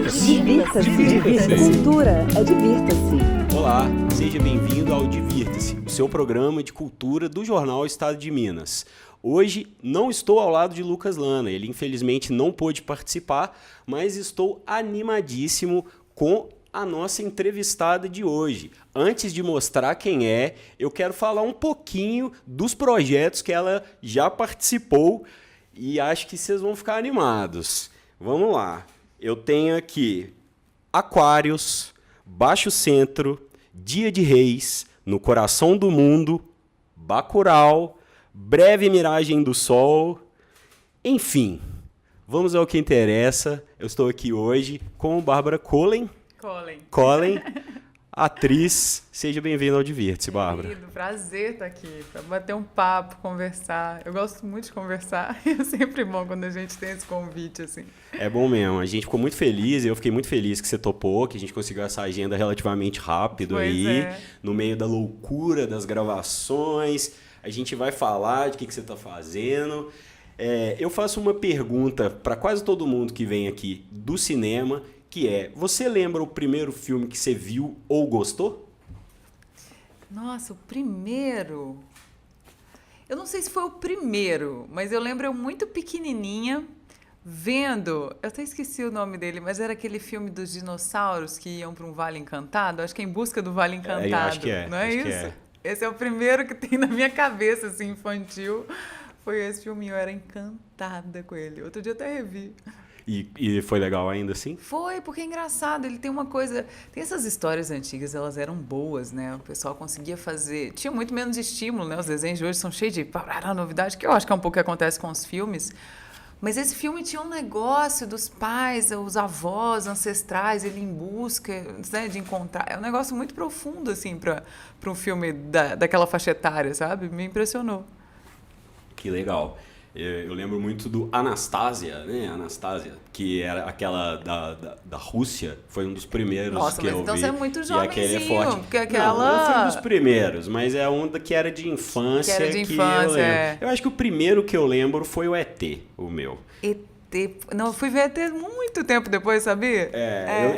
Divirta-se. Cultura é divirta-se. Olá, seja bem-vindo ao Divirta-se, o seu programa de cultura do jornal Estado de Minas. Hoje não estou ao lado de Lucas Lana, ele infelizmente não pôde participar, mas estou animadíssimo com a nossa entrevistada de hoje. Antes de mostrar quem é, eu quero falar um pouquinho dos projetos que ela já participou e acho que vocês vão ficar animados. Vamos lá. Eu tenho aqui Aquários, Baixo Centro, Dia de Reis, No Coração do Mundo, Bacurau, Breve Miragem do Sol, enfim. Vamos ao que interessa. Eu estou aqui hoje com Bárbara Collen, atriz. Seja bem-vinda ao Divirte-se, Bárbara. Querido, prazer estar aqui, para bater um papo, conversar. Eu gosto muito de conversar e é sempre bom quando a gente tem esse convite, assim. É bom mesmo. A gente ficou muito feliz, eu fiquei muito feliz que você topou, que a gente conseguiu essa agenda relativamente rápido aí, no meio da loucura das gravações. A gente vai falar de que você está fazendo. Eu faço uma pergunta para quase todo mundo que vem aqui do cinema, que é, você lembra o primeiro filme que você viu ou gostou? Nossa, o primeiro... Eu não sei se foi o primeiro, mas eu lembro eu muito pequenininha vendo... Eu até esqueci o nome dele, mas era aquele filme dos dinossauros que iam para um Vale Encantado. Acho que é Em Busca do Vale Encantado. Eu acho que é. Não é isso? Esse é o primeiro que tem na minha cabeça, assim, infantil. Foi esse filminho, eu era encantada com ele. Outro dia eu até revi. E foi legal ainda assim? Foi, porque é engraçado, ele tem uma coisa... Tem essas histórias antigas, elas eram boas, né? O pessoal conseguia fazer... Tinha muito menos estímulo, né? Os desenhos de hoje são cheios de novidade, que eu acho que é um pouco o que acontece com os filmes. Mas esse filme tinha um negócio dos pais, os avós ancestrais, ele em busca, né, de encontrar... É um negócio muito profundo, assim, para um filme daquela faixa etária, sabe? Me impressionou. Que legal. Eu lembro muito do Anastasia, né? Anastasia, que era aquela da Rússia, foi um dos primeiros. Nossa, que eu vi. Nossa, mas então você é muito jovenzinho, é forte. porque aquela... Não foi um dos primeiros, mas é um que era de infância. Que era de infância, eu acho que o primeiro que eu lembro foi o ET, o meu. ET... Não, eu fui ver ET muito tempo depois, sabia?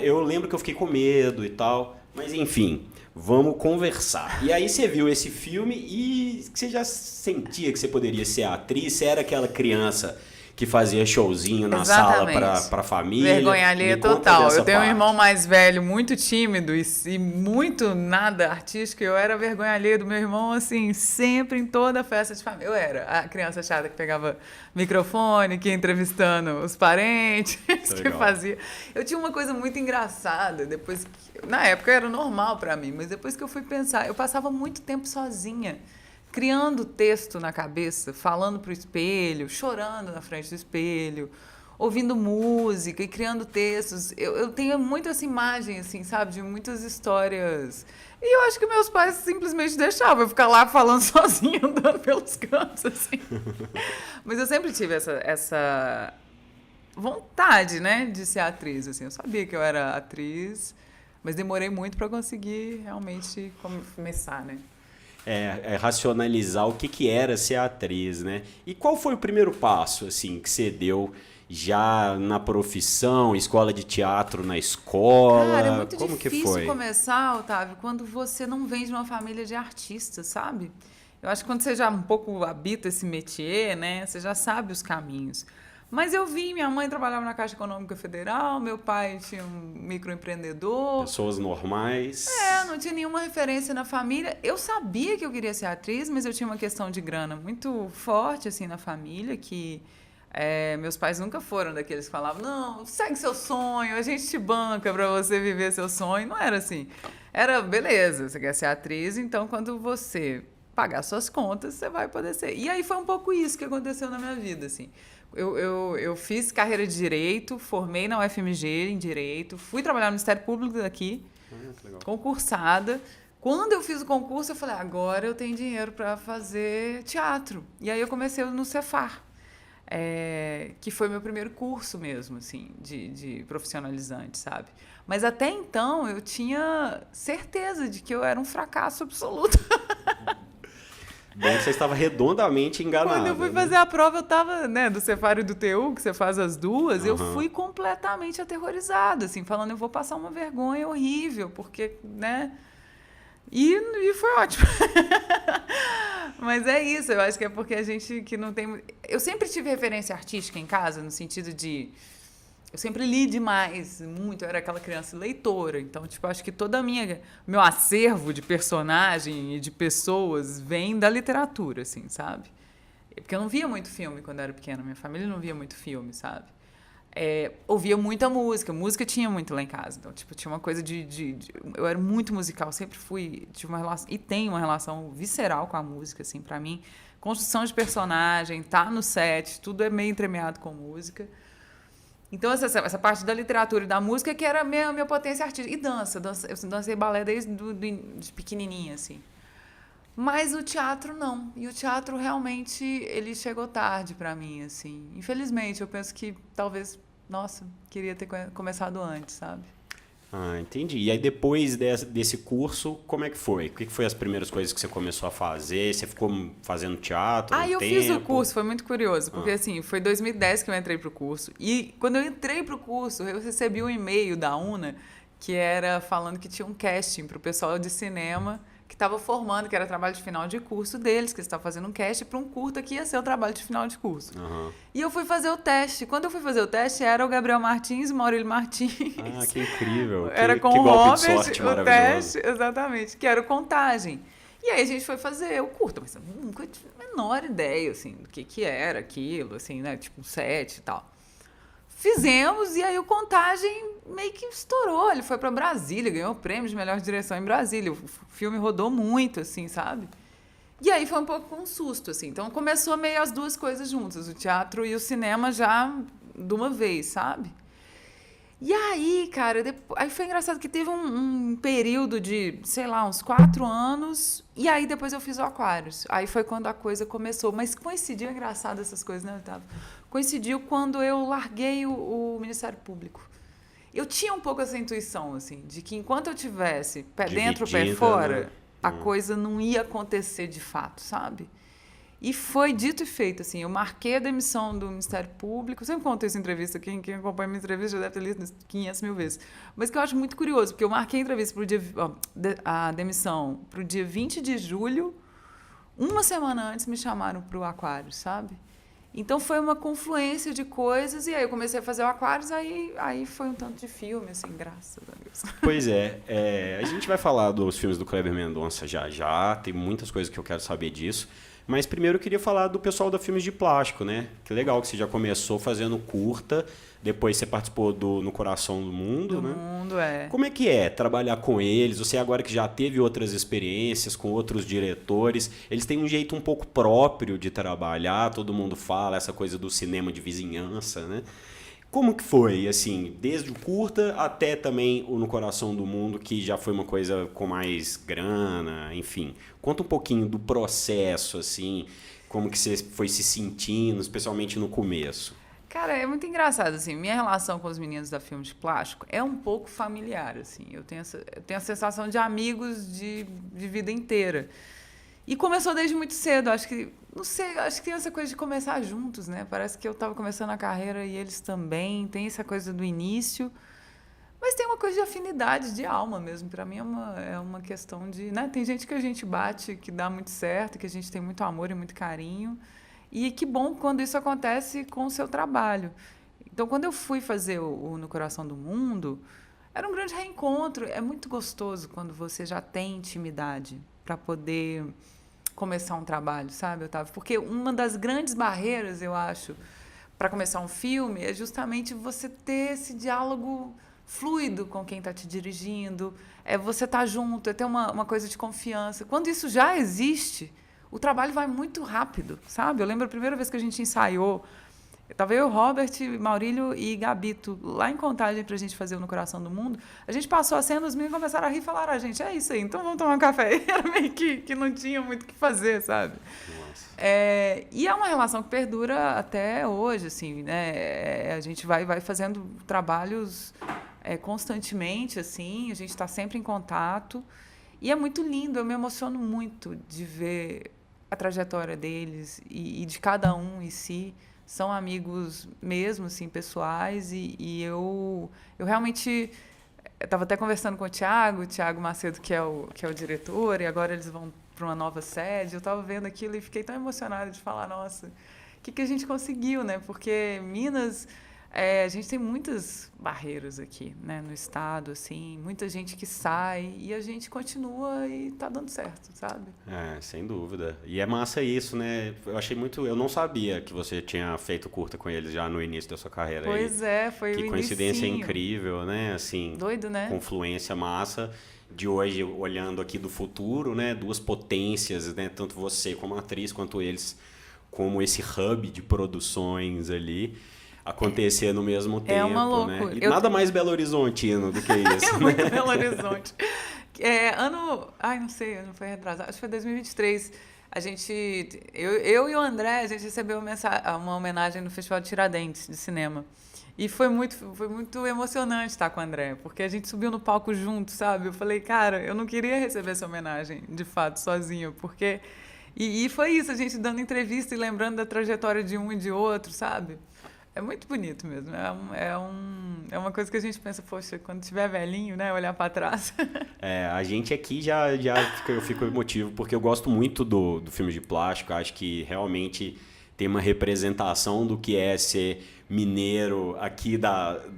Eu lembro que eu fiquei com medo e tal, mas enfim... Vamos conversar. E aí você viu esse filme e você já sentia que você poderia ser atriz? Você era aquela criança que fazia showzinho na sala para a família? Vergonha alheia total. Eu tenho um irmão mais velho, muito tímido e muito nada artístico. Eu era vergonha alheia do meu irmão, assim, sempre em toda festa de família. Eu era a criança chata que pegava microfone, que ia entrevistando os parentes, que fazia. Eu tinha uma coisa muito engraçada, depois que... Na época era normal para mim, mas depois que eu fui pensar, eu passava muito tempo sozinha, criando texto na cabeça, falando pro espelho, chorando na frente do espelho, ouvindo música e criando textos. Eu tenho muito essa imagem, assim, sabe, de muitas histórias. E eu acho que meus pais simplesmente deixavam eu ficar lá falando sozinha, andando pelos cantos, assim. Mas eu sempre tive essa vontade, né, de ser atriz, assim. Eu sabia que eu era atriz... Mas demorei muito para conseguir realmente começar, né? Racionalizar o que era ser atriz, né? E qual foi o primeiro passo, assim, que você deu já na profissão, escola de teatro na escola? Cara, é muito Como difícil que foi? Começar, Otávio, quando você não vem de uma família de artistas, sabe? Eu acho que quando você já um pouco habita esse métier, né? Você já sabe os caminhos. Mas eu vi, minha mãe trabalhava na Caixa Econômica Federal, meu pai tinha um microempreendedor. Pessoas normais. Não tinha nenhuma referência na família. Eu sabia que eu queria ser atriz, mas eu tinha uma questão de grana muito forte, assim, na família, que meus pais nunca foram daqueles que falavam, não, segue seu sonho, a gente te banca pra você viver seu sonho. Não era assim. Era, beleza, você quer ser atriz, então quando você pagar suas contas, você vai poder ser. E aí foi um pouco isso que aconteceu na minha vida, assim. Eu fiz carreira de Direito, formei na UFMG em Direito, fui trabalhar no Ministério Público daqui, concursada. Quando eu fiz o concurso, eu falei, agora eu tenho dinheiro para fazer teatro. E aí eu comecei no Cefar, que foi meu primeiro curso mesmo, assim, de profissionalizante, sabe? Mas até então eu tinha certeza de que eu era um fracasso absoluto. Bem que você estava redondamente enganada. Quando eu fui fazer a prova, eu estava, né, do Cefaro e do TU, que você faz as duas, eu fui completamente aterrorizada, assim, falando, eu vou passar uma vergonha horrível, porque, né... E foi ótimo. Mas é isso, eu acho que é porque a gente que não tem... Eu sempre tive referência artística em casa, no sentido de... Eu sempre li demais, muito, eu era aquela criança leitora, então, tipo, acho que todo meu acervo de personagem e de pessoas vem da literatura, assim, sabe? Porque eu não via muito filme quando eu era pequena, minha família não via muito filme, sabe? Ouvia muita música tinha muito lá em casa, então, tipo, tinha uma coisa eu era muito musical, sempre tive uma relação, e tenho uma relação visceral com a música, assim, pra mim, construção de personagem, tá no set, tudo é meio entremeado com música. Então, essa parte da literatura e da música que era a minha potência artística. E dança. Eu dancei balé desde de pequenininha, assim. Mas o teatro, não. E o teatro, realmente, ele chegou tarde para mim, assim. Infelizmente, eu penso que talvez... Nossa, queria ter começado antes, sabe? Ah, entendi. E aí, depois desse curso, como é que foi? O que foi as primeiras coisas que você começou a fazer? Você ficou fazendo teatro? Eu fiz o curso, foi muito curioso, porque assim, foi em 2010 que eu entrei pro curso. E quando eu entrei pro curso, eu recebi um e-mail da UNA que era falando que tinha um casting pro pessoal de cinema que estava formando, que era trabalho de final de curso deles, que eles estavam fazendo um casting para um curta que ia ser o trabalho de final de curso. E eu fui fazer o teste. Quando eu fui fazer o teste, era o Gabriel Martins e o Maurílio Martins. Ah, que incrível. Era com que o golpe de Robert, sorte o teste, exatamente, que era o Contagem. E aí a gente foi fazer o curta, mas eu nunca tive a menor ideia, assim, do que era aquilo, assim, né, tipo um set e tal. Fizemos, e aí o Contagem meio que estourou. Ele foi para Brasília, ganhou o prêmio de melhor direção em Brasília. O filme rodou muito, assim, sabe? E aí foi um pouco um susto, assim. Então começou meio as duas coisas juntas, o teatro e o cinema já de uma vez, sabe? E aí, cara, aí foi engraçado que teve um período de, sei lá, uns 4 anos, e aí depois eu fiz o Aquários. Aí foi quando a coisa começou. Mas coincidiu, é engraçado essas coisas, né, Otávio? Coincidiu quando eu larguei o Ministério Público. Eu tinha um pouco essa intuição, assim, de que enquanto eu tivesse pé dentro, pé fora, né? A coisa não ia acontecer de fato, sabe? E foi dito e feito, assim, eu marquei a demissão do Ministério Público, eu sempre conto essa entrevista, quem acompanha a minha entrevista já deve ter lido 500 mil vezes, mas que eu acho muito curioso, porque eu marquei a entrevista a demissão para o dia 20 de julho, uma semana antes me chamaram para o Aquários, sabe? Então foi uma confluência de coisas, e aí eu comecei a fazer o Aquários, aí foi um tanto de filme, assim, graças a Deus. Pois é, a gente vai falar dos filmes do Kleber Mendonça já, tem muitas coisas que eu quero saber disso. Mas primeiro eu queria falar do pessoal da Filmes de Plástico, né? Que legal que você já começou fazendo curta, depois você participou do No Coração do Mundo, né? Como é que é trabalhar com eles? Você agora que já teve outras experiências com outros diretores, eles têm um jeito um pouco próprio de trabalhar, todo mundo fala, essa coisa do cinema de vizinhança, né? Como que foi, assim, desde o curta até também o No Coração do Mundo, que já foi uma coisa com mais grana, enfim. Conta um pouquinho do processo, assim, como que você foi se sentindo, especialmente no começo. Cara, é muito engraçado, assim, minha relação com os meninos da Filmes de Plástico é um pouco familiar, assim. Eu tenho a sensação de amigos de vida inteira. E começou desde muito cedo, acho que tem essa coisa de começar juntos, né? Parece que eu estava começando a carreira e eles também, tem essa coisa do início, mas tem uma coisa de afinidade, de alma mesmo. Para mim é uma questão de, né? Tem gente que a gente bate, que dá muito certo, que a gente tem muito amor e muito carinho, e que bom quando isso acontece com o seu trabalho. Então, quando eu fui fazer o No Coração do Mundo, era um grande reencontro. É muito gostoso quando você já tem intimidade para poder começar um trabalho, sabe, Otávio? Porque uma das grandes barreiras, eu acho, para começar um filme é justamente você ter esse diálogo fluido com quem está te dirigindo, é você estar junto, é ter uma coisa de confiança. Quando isso já existe, o trabalho vai muito rápido, sabe? Eu lembro a primeira vez que a gente ensaiou, estava eu, Robert, Maurílio e Gabito lá em Contagem para a gente fazer o No Coração do Mundo. A gente passou a cena, os meninos começaram a rir e falaram, gente, é isso aí, então vamos tomar um café. E era meio que não tinha muito o que fazer, sabe? E é uma relação que perdura até hoje, assim, né? A gente vai fazendo trabalhos constantemente, assim, a gente está sempre em contato. E é muito lindo, eu me emociono muito de ver... a trajetória deles e de cada um em si. São amigos mesmo, assim, pessoais, e eu realmente estava até conversando com o Thiago Macedo, que é o diretor, e agora eles vão para uma nova sede. Eu estava vendo aquilo e fiquei tão emocionada de falar, nossa, o que a gente conseguiu, né? Porque Minas, a gente tem muitas barreiras aqui, né, no estado, assim, muita gente que sai e a gente continua e tá dando certo, sabe? Sem dúvida. E é massa isso, né? Eu não sabia que você tinha feito curta com eles já no início da sua carreira. Pois foi o Que coincidência inicinho. incrível, né? Assim, doido, né? Confluência massa de hoje, olhando aqui do futuro, né? Duas potências, né? Tanto você como atriz, quanto eles, como esse hub de produções ali, acontecer no mesmo tempo, uma loucura. Né? E nada mais Belo Horizontino do que isso. É muito Belo Horizonte. Não sei, não foi retrasado, acho que foi 2023. Eu e o André, a gente recebeu uma homenagem no Festival de Tiradentes, de cinema. E foi muito emocionante estar com o André, porque a gente subiu no palco junto, sabe? Eu falei, cara, eu não queria receber essa homenagem, de fato, sozinho, porque... E foi isso, a gente dando entrevista e lembrando da trajetória de um e de outro, sabe? É muito bonito mesmo. É uma coisa que a gente pensa, poxa, quando tiver velhinho, né, olhar para trás. A gente aqui eu fico emotivo, porque eu gosto muito do filme de plástico. Acho que realmente tem uma representação do que é ser mineiro aqui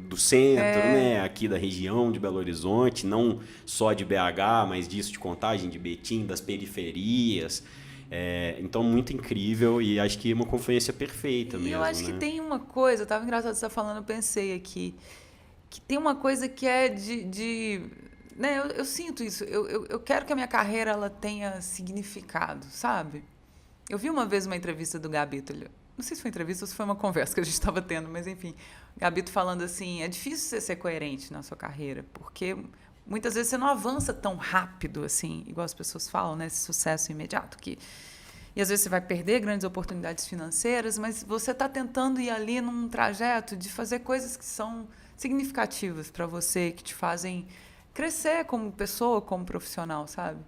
do centro, né? Aqui da região de Belo Horizonte, não só de BH, mas disso de Contagem, de Betim, das periferias. Então, muito incrível e acho que uma confluência perfeita mesmo. E eu acho que tem uma coisa, estava engraçado você estar falando, eu pensei aqui, que tem uma coisa que é né, eu sinto isso, eu quero que a minha carreira ela tenha significado, sabe? Eu vi uma vez uma entrevista do Gabito, não sei se foi entrevista ou se foi uma conversa que a gente estava tendo, mas enfim, Gabito falando assim, é difícil você ser coerente na sua carreira, porque muitas vezes você não avança tão rápido, assim, igual as pessoas falam, né? Esse sucesso imediato. E às vezes você vai perder grandes oportunidades financeiras, mas você está tentando ir ali num trajeto de fazer coisas que são significativas para você, que te fazem crescer como pessoa, como profissional, sabe?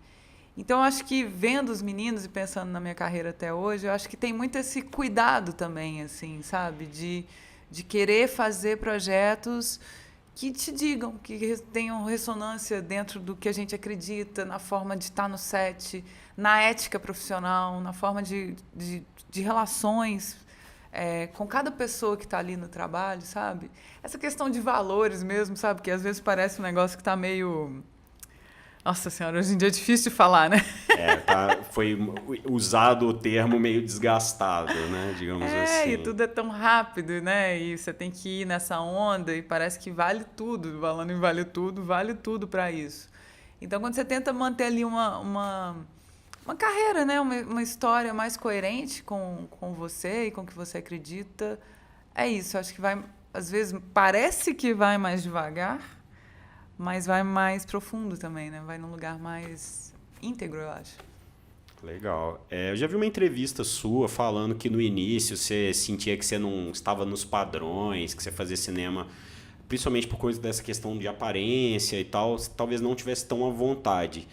Então, eu acho que vendo os meninos e pensando na minha carreira até hoje, eu acho que tem muito esse cuidado também, assim, sabe? De querer fazer projetos que te digam, que tenham ressonância dentro do que a gente acredita, na forma de estar no set, na ética profissional, na forma de relações com cada pessoa que está ali no trabalho, sabe? Essa questão de valores mesmo, sabe? Que às vezes parece um negócio que está meio... Nossa Senhora, hoje em dia é difícil de falar, né? Foi usado o termo meio desgastado, né? Digamos assim. E tudo é tão rápido, né? E você tem que ir nessa onda e parece que vale tudo. Falando em vale tudo para isso. Então, quando você tenta manter ali uma carreira, né? Uma história mais coerente com você e com o que você acredita, é isso. Acho que vai, às vezes, parece que vai mais devagar, mas vai mais profundo também, né? Vai num lugar mais íntegro, eu acho. Legal. Eu já vi uma entrevista sua falando que no início você sentia que você não estava nos padrões, que você fazia cinema, principalmente por coisa dessa questão de aparência e tal, talvez não tivesse tão à vontade.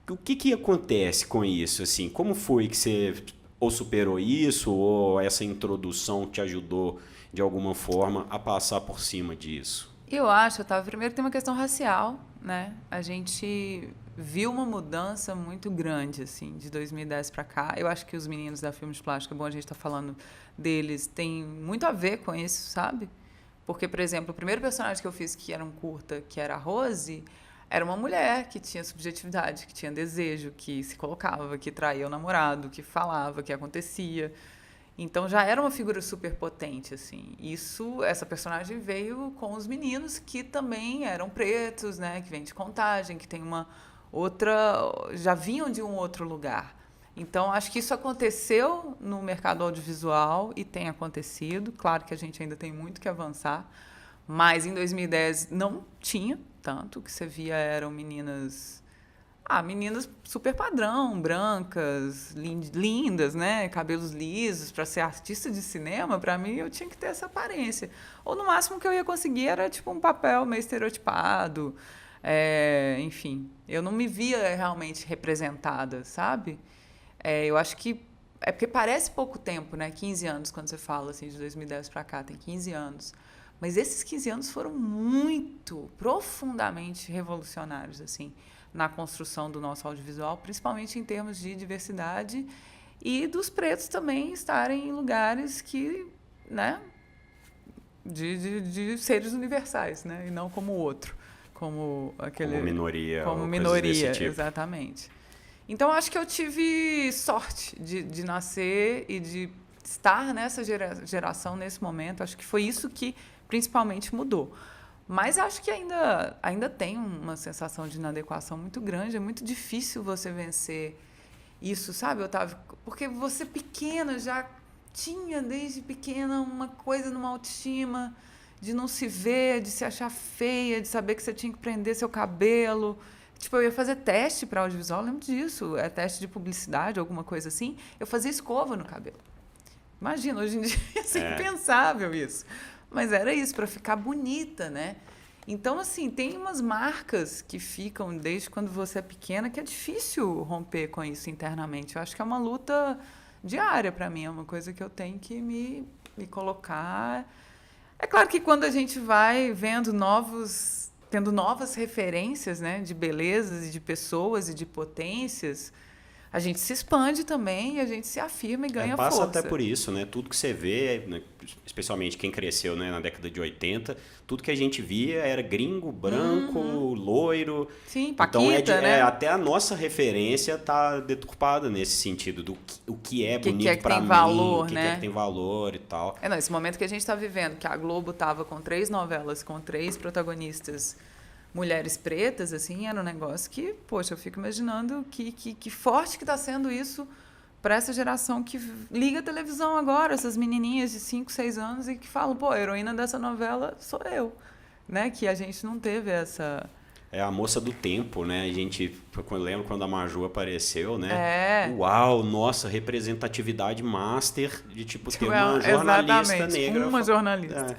O que acontece com isso? Assim, como foi que você ou superou isso, ou essa introdução te ajudou de alguma forma a passar por cima disso? Eu acho, Otávio, primeiro tem uma questão racial, né? A gente viu uma mudança muito grande, assim, de 2010 para cá. Eu acho que os meninos da Filmes de Plástico, é bom a gente estar falando deles, tem muito a ver com isso, sabe? Porque, por exemplo, o primeiro personagem que eu fiz que era um curta, que era a Rose, era uma mulher que tinha subjetividade, que tinha desejo, que se colocava, que traía o namorado, que falava, que acontecia. Então já era uma figura super potente, assim. Essa personagem veio com os meninos que também eram pretos, né? Que vêm de Contagem, que tem uma outra... já vinham de um outro lugar. Então, acho que isso aconteceu no mercado audiovisual e tem acontecido. Claro que a gente ainda tem muito que avançar, mas em 2010 não tinha tanto. O que você via eram meninas super padrão, brancas, lindas, né? Cabelos lisos. Para ser artista de cinema, para mim, eu tinha que ter essa aparência. Ou, no máximo, que eu ia conseguir era tipo um papel meio estereotipado. Enfim, eu não me via realmente representada, sabe? Eu acho que é porque parece pouco tempo, né? 15 anos, quando você fala assim, de 2010 para cá, tem 15 anos. Mas esses 15 anos foram muito, profundamente revolucionários, assim, na construção do nosso audiovisual, principalmente em termos de diversidade e dos pretos também estarem em lugares que, né, de seres universais, né, e não como o outro, como minoria, como minoria, tipo. Exatamente. Então acho que eu tive sorte de nascer e de estar nessa geração nesse momento. Acho que foi isso que principalmente mudou. Mas acho que ainda tem uma sensação de inadequação muito grande. É muito difícil você vencer isso, sabe, Otávio? Porque você pequena já tinha, desde pequena, uma coisa numa autoestima de não se ver, de se achar feia, de saber que você tinha que prender seu cabelo. Tipo, eu ia fazer teste para audiovisual, eu lembro disso. Teste de publicidade, alguma coisa assim. Eu fazia escova no cabelo. Imagina, hoje em dia é impensável isso. Mas era isso, para ficar bonita, né? Então, assim, tem umas marcas que ficam desde quando você é pequena que é difícil romper com isso internamente. Eu acho que é uma luta diária para mim, é uma coisa que eu tenho que me colocar. É claro que quando a gente vai tendo novas referências, né, de belezas e de pessoas e de potências, a gente se expande também e a gente se afirma e ganha passa força. Até por isso, né? Tudo que você vê, né, especialmente quem cresceu, né, na década de 80, tudo que a gente via era gringo, branco, loiro. Sim, paquita, então né? Até a nossa referência está deturpada nesse sentido do o que é bonito para mim, valor, o que né? é que tem valor e tal. Não, esse momento que a gente está vivendo, que a Globo estava com 3 novelas, com 3 protagonistas mulheres pretas, assim, era um negócio que, poxa, eu fico imaginando que forte que está sendo isso para essa geração que liga a televisão agora, essas menininhas de 5, 6 anos e que falam, pô, a heroína dessa novela sou eu, né? Que a gente não teve essa... É a moça do tempo, né? A gente, eu lembro quando a Maju apareceu, né? Uau, nossa, representatividade master de, tipo, ter uma jornalista negra. Uma jornalista.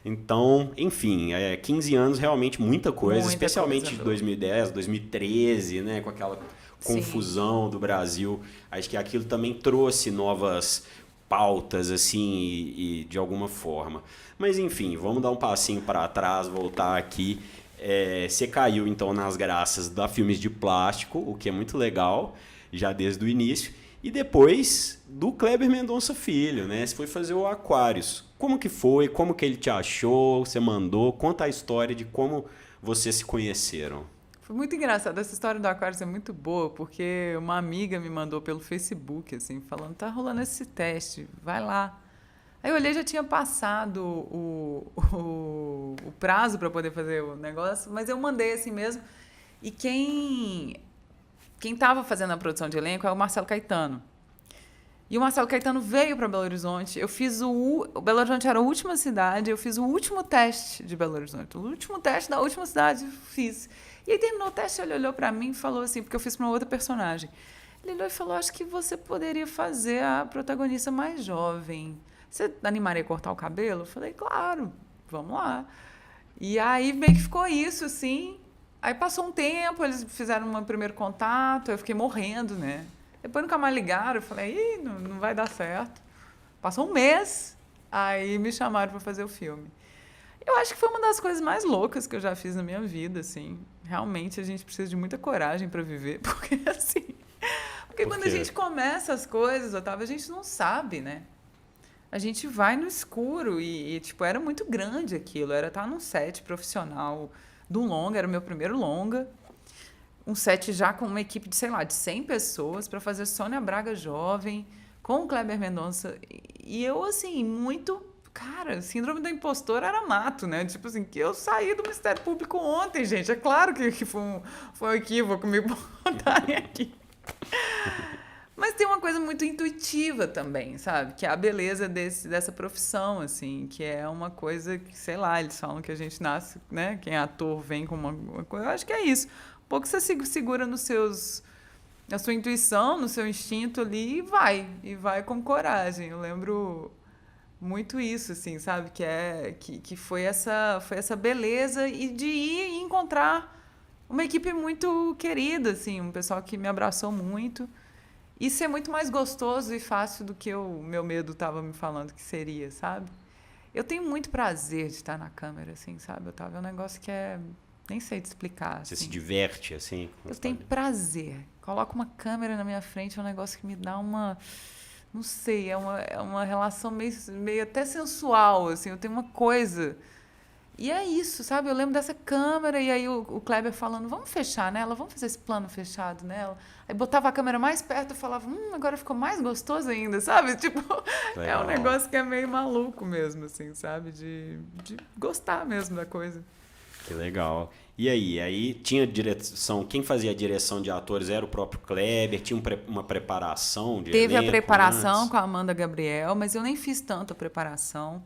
Então, enfim, 15 anos, realmente muita coisa, especialmente de 2010, 2013, né, com aquela confusão do Brasil. Acho que aquilo também trouxe novas pautas, assim, e de alguma forma. Mas, enfim, vamos dar um passinho para trás, voltar aqui. Você caiu, então, nas graças da Filmes de Plástico, o que é muito legal, já desde o início. E depois do Kleber Mendonça Filho, né? Você foi fazer o Aquários. Como que foi? Como que ele te achou? Você mandou? Conta a história de como vocês se conheceram. Foi muito engraçado. Essa história do Aquários é muito boa, porque uma amiga me mandou pelo Facebook, assim, falando, tá rolando esse teste, vai lá. Aí eu olhei, já tinha passado o prazo para poder fazer o negócio, mas eu mandei assim mesmo. E quem estava fazendo a produção de elenco é o Marcelo Caetano. E o Marcelo Caetano veio para Belo Horizonte. Eu fiz o Belo Horizonte era a última cidade, eu fiz o último teste de Belo Horizonte. O último teste da última cidade fiz. E aí terminou o teste, ele olhou para mim e falou assim, porque eu fiz para uma outra personagem. Ele olhou e falou, acho que você poderia fazer a protagonista mais jovem. Você animaria a cortar o cabelo? Eu falei, claro, vamos lá. E aí meio que ficou isso, assim. Aí passou um tempo, eles fizeram um primeiro contato, eu fiquei morrendo, né? Depois nunca mais ligaram, eu falei, não vai dar certo. Passou um mês, aí me chamaram para fazer o filme. Eu acho que foi uma das coisas mais loucas que eu já fiz na minha vida, assim. Realmente a gente precisa de muita coragem para viver, porque assim... Porque quando a gente começa as coisas, Otávio, a gente não sabe, né? A gente vai no escuro e tipo, era muito grande aquilo. Era estar num set profissional de um longa, era o meu primeiro longa. Um set já com uma equipe de, sei lá, de 100 pessoas para fazer Sônia Braga jovem, com o Kleber Mendonça. E eu, assim, muito... Cara, síndrome da impostora era mato, né? Tipo assim, que eu saí do Ministério Público ontem, gente. É claro que foi um equívoco me botarem aqui. Mas tem uma coisa muito intuitiva também, sabe? Que é a beleza dessa profissão, assim. Que é uma coisa que, sei lá, eles falam que a gente nasce, né? Quem é ator vem com uma coisa... Eu acho que é isso. Um pouco você segura na sua intuição, no seu instinto ali e vai com coragem. Eu lembro muito isso, assim, sabe? Que foi essa beleza e de ir e encontrar uma equipe muito querida, assim, um pessoal que me abraçou muito e ser muito mais gostoso e fácil do que o meu medo estava me falando que seria, sabe? Eu tenho muito prazer de estar na câmera, assim, sabe, Otávio? É um negócio que nem sei te explicar. Você assim. se diverte, assim? Eu tenho prazer. Coloco uma câmera na minha frente, é um negócio que me dá uma... Não sei, é uma relação meio até sensual, assim. Eu tenho uma coisa... E é isso, sabe? Eu lembro dessa câmera e aí o Kleber falando, vamos fechar nela, vamos fazer esse plano fechado nela. Aí botava a câmera mais perto e falava, agora ficou mais gostoso ainda, sabe? Tipo, é um negócio que é meio maluco mesmo, assim, sabe? De gostar mesmo da coisa. Que legal. E aí tinha direção, quem fazia a direção de atores era o próprio Kleber, tinha uma preparação de Teve a preparação antes. com a Amanda Gabriel, mas eu nem fiz tanto a preparação.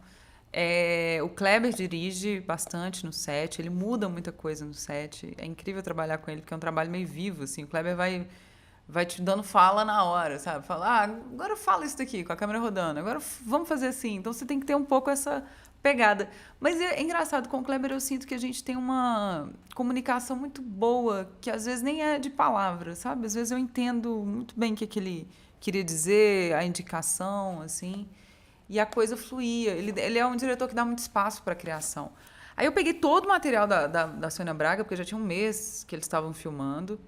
O Kleber dirige bastante no set, ele muda muita coisa no set. É incrível trabalhar com ele, porque é um trabalho meio vivo, assim. O Kleber vai te dando fala na hora, sabe? Fala, agora fala isso daqui, com a câmera rodando. Agora vamos fazer assim. Então, você tem que ter um pouco essa pegada. Mas é engraçado, com o Kleber eu sinto que a gente tem uma comunicação muito boa, que às vezes nem é de palavras, sabe? Às vezes eu entendo muito bem o que ele queria dizer, a indicação, assim... E a coisa fluía. Ele é um diretor que dá muito espaço para a criação. Aí eu peguei todo o material da Sônia Braga, porque já tinha um mês que eles estavam filmando.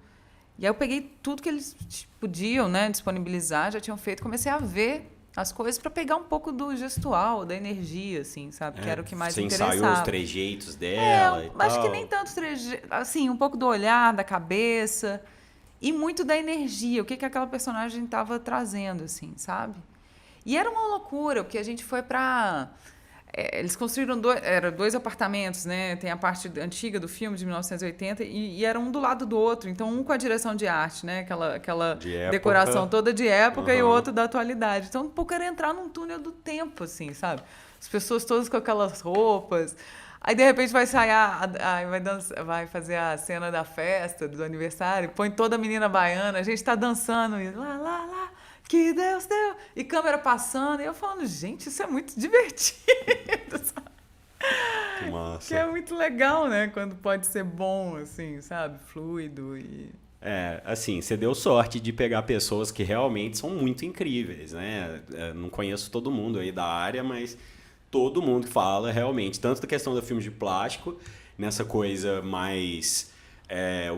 E aí eu peguei tudo que eles podiam, né, disponibilizar, já tinham feito. Comecei a ver as coisas para pegar um pouco do gestual, da energia, assim, sabe? Que era o que mais me interessava. Você ensaiou os trejeitos dela e tal. Acho que nem tanto assim, um pouco do olhar, da cabeça. E muito da energia, o que aquela personagem estava trazendo, assim, sabe? E era uma loucura, porque a gente foi para... eles construíram dois apartamentos, né? Tem a parte antiga do filme, de 1980, e era um do lado do outro. Então, um com a direção de arte, né? Aquela decoração toda de época, e o outro da atualidade. Então, um pouco era entrar num túnel do tempo, assim, sabe? As pessoas todas com aquelas roupas. Aí, de repente, vai ensaiar, vai fazer a cena da festa, do aniversário, põe toda a menina baiana, a gente tá dançando, e lá, lá, lá. Que Deus deu! E câmera passando. E eu falando, gente, isso é muito divertido. Que massa. Que é muito legal, né? Quando pode ser bom, assim, sabe? Fluido e... assim, você deu sorte de pegar pessoas que realmente são muito incríveis, né? Não conheço todo mundo aí da área, mas todo mundo fala realmente, tanto da questão do filme de plástico, nessa coisa mais...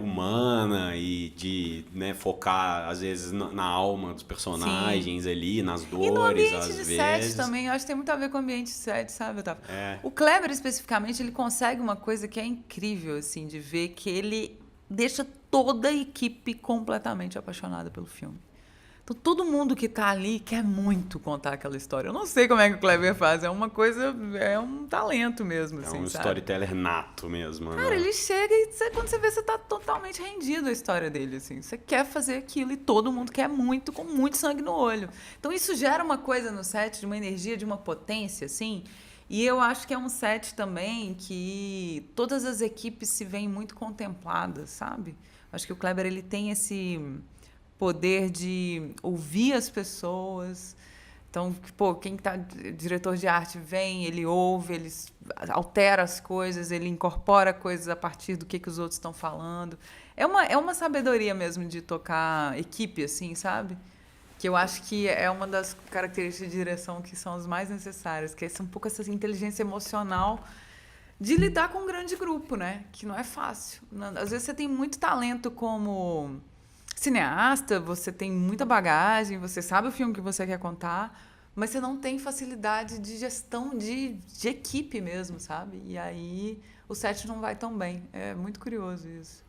humana e de, né, focar, às vezes, na alma dos personagens. Sim. Ali, nas dores, e no ambiente às de vezes. Set também, eu acho que tem muito a ver com o ambiente de set, sabe, Otávio? O Kleber, especificamente, ele consegue uma coisa que é incrível, assim, de ver que ele deixa toda a equipe completamente apaixonada pelo filme. Então, todo mundo que tá ali quer muito contar aquela história. Eu não sei como é que o Kleber faz. É uma coisa... É um talento mesmo, assim, um sabe? Storyteller nato mesmo, né? Cara, ele chega e quando você vê, você tá totalmente rendido à história dele, assim. Você quer fazer aquilo e todo mundo quer muito, com muito sangue no olho. Então, isso gera uma coisa no set, de uma energia, de uma potência, assim. E eu acho que é um set também que todas as equipes se veem muito contempladas, sabe? Acho que o Kleber, ele tem esse... poder de ouvir as pessoas. Então, quem tá diretor de arte vem, ele ouve, ele altera as coisas, ele incorpora coisas a partir do que os outros estão falando. É uma sabedoria mesmo de tocar equipe, assim, sabe? Que eu acho que é uma das características de direção que são as mais necessárias, que é um pouco essa inteligência emocional de lidar com um grande grupo, né? Que não é fácil. Às vezes você tem muito talento como... cineasta, você tem muita bagagem, você sabe o filme que você quer contar, mas você não tem facilidade de gestão de equipe mesmo, sabe? E aí o set não vai tão bem. É muito curioso isso.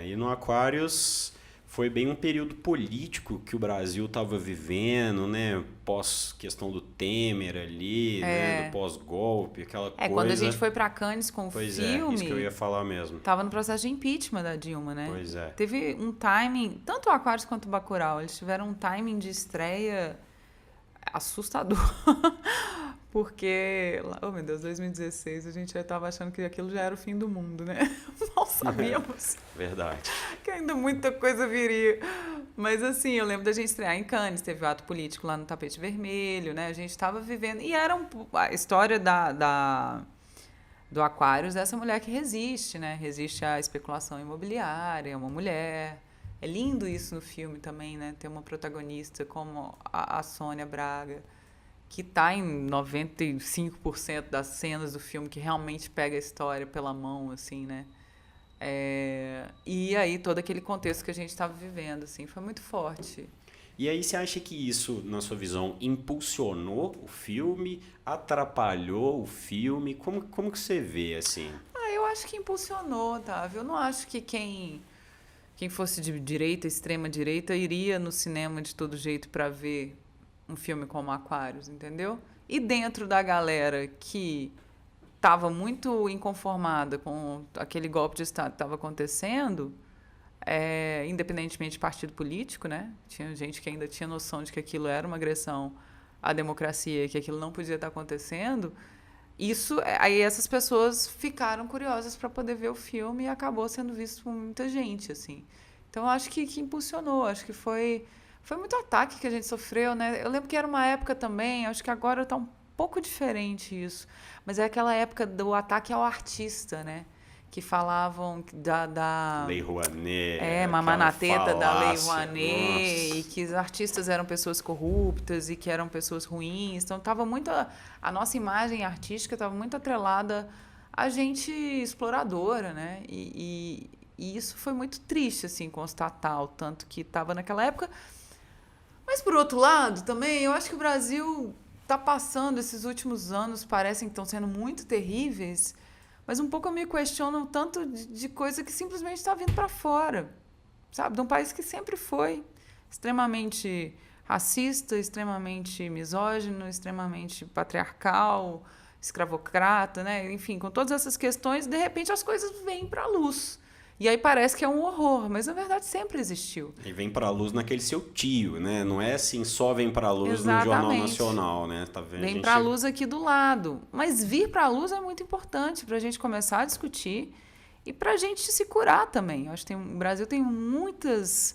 E no Aquarius foi bem um período político que o Brasil estava vivendo, né? Pós questão do Temer ali, né? Do pós-golpe, aquela coisa. Quando a gente foi para Cannes com o filme... isso que eu ia falar mesmo. Tava no processo de impeachment da Dilma, né? Pois é. Teve um timing, tanto o Aquarius quanto o Bacurau, eles tiveram um timing de estreia assustador. Porque, oh meu Deus, 2016, a gente já estava achando que aquilo já era o fim do mundo, né? Mal sabíamos. Verdade. Que ainda muita coisa viria. Mas, assim, eu lembro da gente estrear em Cannes, teve o ato político lá no Tapete Vermelho, né? A gente estava vivendo... E era a história do Aquarius, essa mulher que resiste, né? Resiste à especulação imobiliária, é uma mulher... É lindo isso no filme também, né? Ter uma protagonista como a Sônia Braga, que está em 95% das cenas do filme, que realmente pega a história pela mão, assim, né? E aí todo aquele contexto que a gente estava vivendo, assim, foi muito forte. E aí você acha que isso, na sua visão, impulsionou o filme, atrapalhou o filme? Como que você vê, assim? Eu acho que impulsionou, Otávio. Eu não acho que quem fosse de direita, extrema direita, iria no cinema de todo jeito para ver um filme como Aquários, entendeu? E dentro da galera que estava muito inconformada com aquele golpe de Estado que estava acontecendo, independentemente de partido político, né? Tinha gente que ainda tinha noção de que aquilo era uma agressão à democracia, que aquilo não podia estar acontecendo. Aí essas pessoas ficaram curiosas para poder ver o filme e acabou sendo visto por muita gente, assim. Então, eu acho que impulsionou, acho que foi muito ataque que a gente sofreu, né? Eu lembro que era uma época também, acho que agora está um pouco diferente isso, mas é aquela época do ataque ao artista, né? Que falavam da Lei Rouanet. mamar na teta da Lei falácia, Rouanet, nossa. e que os artistas eram pessoas corruptas e que eram pessoas ruins. Então, estava muito a nossa imagem artística estava muito atrelada a gente exploradora, né? E isso foi muito triste, assim, constatar o tanto que estava naquela época. Mas, por outro lado, também, eu acho que o Brasil está passando, esses últimos anos parecem que estão sendo muito terríveis, mas um pouco eu me questiono tanto de coisa que simplesmente está vindo para fora, sabe? De um país que sempre foi extremamente racista, extremamente misógino, extremamente patriarcal, escravocrata, né? Enfim, com todas essas questões, de repente as coisas vêm para a luz. E aí parece que é um horror, mas na verdade sempre existiu. E vem pra luz naquele seu tio, né? Não é assim, só vem pra luz no Jornal Nacional, né? Tá vendo? Vem pra luz aqui do lado. Mas vir pra luz é muito importante pra gente começar a discutir e pra gente se curar também. Eu acho que o Brasil tem muitos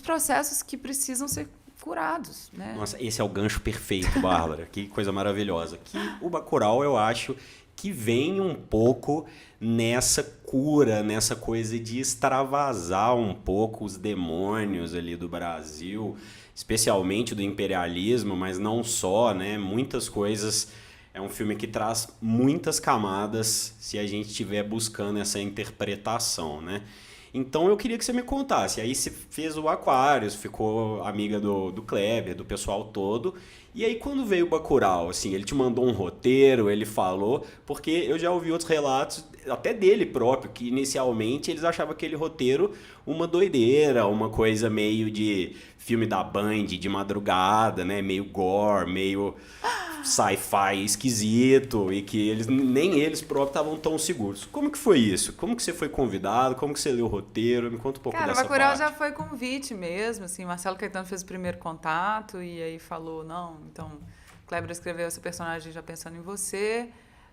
processos que precisam ser curados, né? Nossa, esse é o gancho perfeito, Bárbara. Que coisa maravilhosa. Que o Bacurau, eu acho que vem um pouco nessa cura, nessa coisa de extravasar um pouco os demônios ali do Brasil, especialmente do imperialismo, mas não só, né? Muitas coisas. É um filme que traz muitas camadas se a gente estiver buscando essa interpretação, né? Então eu queria que você me contasse. Aí você fez o Aquários, ficou amiga do Kleber, do pessoal todo. E aí quando veio o Bacurau, assim, ele te mandou um roteiro, ele falou, porque eu já ouvi outros relatos, até dele próprio, que inicialmente eles achavam aquele roteiro uma doideira, uma coisa meio de filme da Band, de madrugada, né? Meio gore, meio sci-fi esquisito, e que nem eles próprios estavam tão seguros. Como que foi isso? Como que você foi convidado? Como que você leu o roteiro? Me conta um pouco dessa parte. Cara, Bacurau já foi convite mesmo, assim, Marcelo Caetano fez o primeiro contato e aí falou, não, então, Kleber escreveu esse personagem já pensando em você,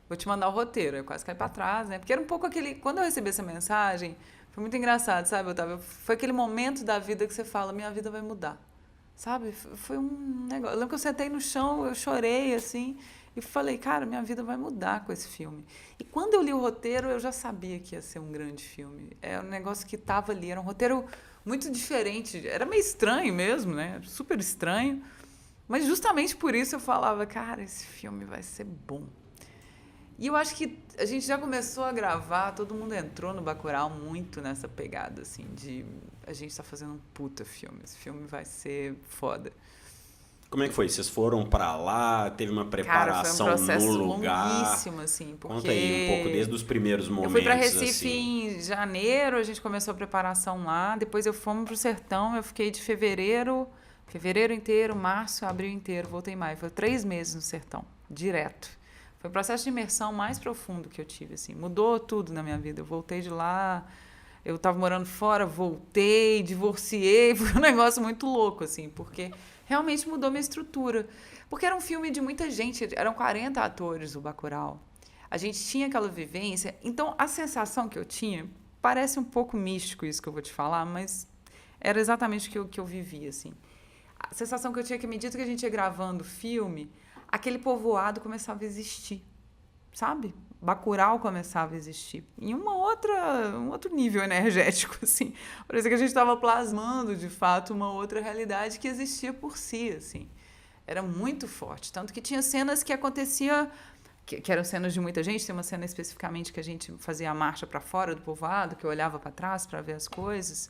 vou te mandar o roteiro. Eu quase caí pra trás, né? Porque era um pouco aquele... Quando eu recebi essa mensagem, foi muito engraçado, sabe, Otávio? Foi aquele momento da vida que você fala, minha vida vai mudar. Sabe? Foi um negócio... Eu lembro que eu sentei no chão, eu chorei, assim, e falei, cara, minha vida vai mudar com esse filme. E quando eu li o roteiro, eu já sabia que ia ser um grande filme. É um negócio que estava ali, era um roteiro muito diferente. Era meio estranho mesmo, né? Super estranho. Mas justamente por isso eu falava, cara, esse filme vai ser bom. E eu acho que a gente já começou a gravar, todo mundo entrou no Bacurau muito nessa pegada, assim, de a gente tá fazendo um puta filme, esse filme vai ser foda. Como é que foi? Vocês foram pra lá, teve uma preparação Cara, foi um processo no lugar? longuíssimo, assim, porque... Conta aí um pouco, desde os primeiros momentos. Eu fui pra Recife assim. em janeiro, a gente começou a preparação lá, depois eu fomos pro sertão, eu fiquei de fevereiro inteiro, março, abril inteiro, voltei em maio, foi 3 meses no sertão, direto. Foi o processo de imersão mais profundo que eu tive, assim. Mudou tudo na minha vida. Eu voltei de lá, eu estava morando fora, voltei, divorciei. Foi um negócio muito louco, assim, porque realmente mudou minha estrutura. Porque era um filme de muita gente, eram 40 atores o Bacurau. A gente tinha aquela vivência. Então, a sensação que eu tinha, parece um pouco místico isso que eu vou te falar, mas era exatamente o que eu vivia, assim. A sensação que eu tinha que, à medida que a gente ia gravando o filme, aquele povoado começava a existir, sabe? Bacurau começava a existir em um outro nível energético, assim. Parecia que a gente estava plasmando, de fato, uma outra realidade que existia por si, assim. Era muito forte, tanto que tinha cenas que acontecia que eram cenas de muita gente. Tem uma cena especificamente que a gente fazia a marcha para fora do povoado, que eu olhava para trás para ver as coisas.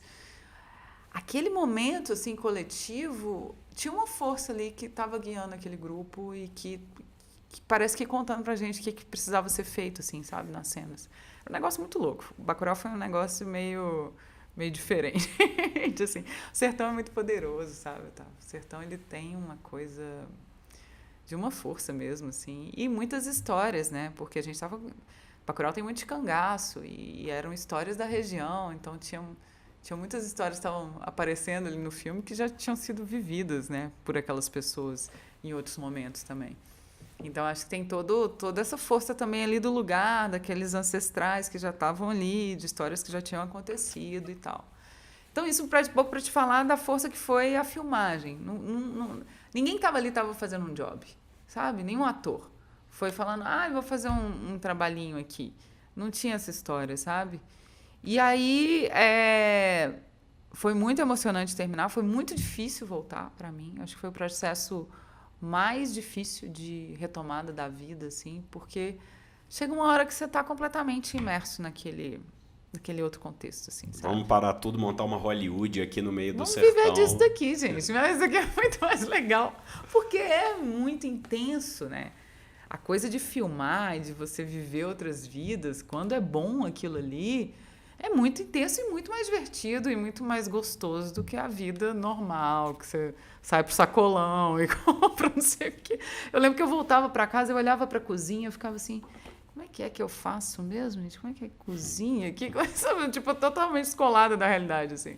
Aquele momento assim coletivo tinha uma força ali que estava guiando aquele grupo e que parece que contando pra gente o que precisava ser feito, assim, sabe, nas cenas. Um negócio muito louco. O Bacurau foi um negócio meio diferente. Assim, o sertão é muito poderoso, sabe? O sertão, ele tem uma coisa de uma força mesmo, assim. E muitas histórias, né? Porque a gente estava... Bacurau tem muito de cangaço e eram histórias da região, então tinha muitas histórias que estavam aparecendo ali no filme que já tinham sido vividas, né? Por aquelas pessoas em outros momentos também. Então, acho que tem toda essa força também ali do lugar, daqueles ancestrais que já estavam ali, de histórias que já tinham acontecido e tal. Então, isso um pouco para te falar da força que foi a filmagem. Ninguém estava ali, estava fazendo um job, sabe? Nenhum ator foi falando, eu vou fazer um trabalhinho aqui. Não tinha essa história, sabe? E aí, foi muito emocionante terminar, foi muito difícil voltar para mim. Acho que foi o processo mais difícil de retomada da vida, assim, porque chega uma hora que você está completamente imerso naquele outro contexto, assim, sabe? Vamos parar tudo, montar uma Hollywood aqui no meio do sertão. Vamos viver disso daqui, gente. Mas isso aqui é muito mais legal, porque é muito intenso, né? A coisa de filmar e de você viver outras vidas, quando é bom aquilo ali, é muito intenso e muito mais divertido e muito mais gostoso do que a vida normal, que você sai pro sacolão e compra não sei o quê. Eu lembro que eu voltava para casa, eu olhava para a cozinha, eu ficava assim, como é que eu faço mesmo, gente? Como é que é cozinha aqui? Tipo, totalmente descolada da realidade, assim.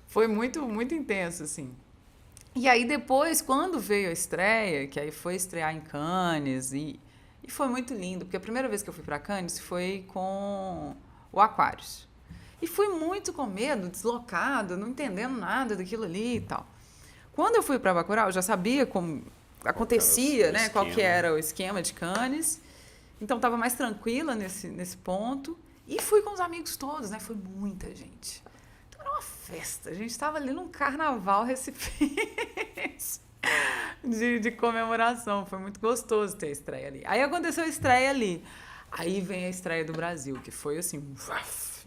Foi muito, muito intenso, assim. E aí depois, quando veio a estreia, que aí foi estrear em Cannes, e foi muito lindo, porque a primeira vez que eu fui para Cannes foi com o Aquários. E fui muito com medo, deslocada, não entendendo nada daquilo ali e tal. Quando eu fui para Bacurau, eu já sabia como acontecia, né? Qual que era o esquema de Cannes. Então, estava mais tranquila nesse ponto. E fui com os amigos todos, né? Foi muita gente. Então, era uma festa. A gente estava ali num carnaval recifense de comemoração. Foi muito gostoso ter a estreia ali. Aí aconteceu a estreia ali. Aí vem a estreia do Brasil, que foi assim,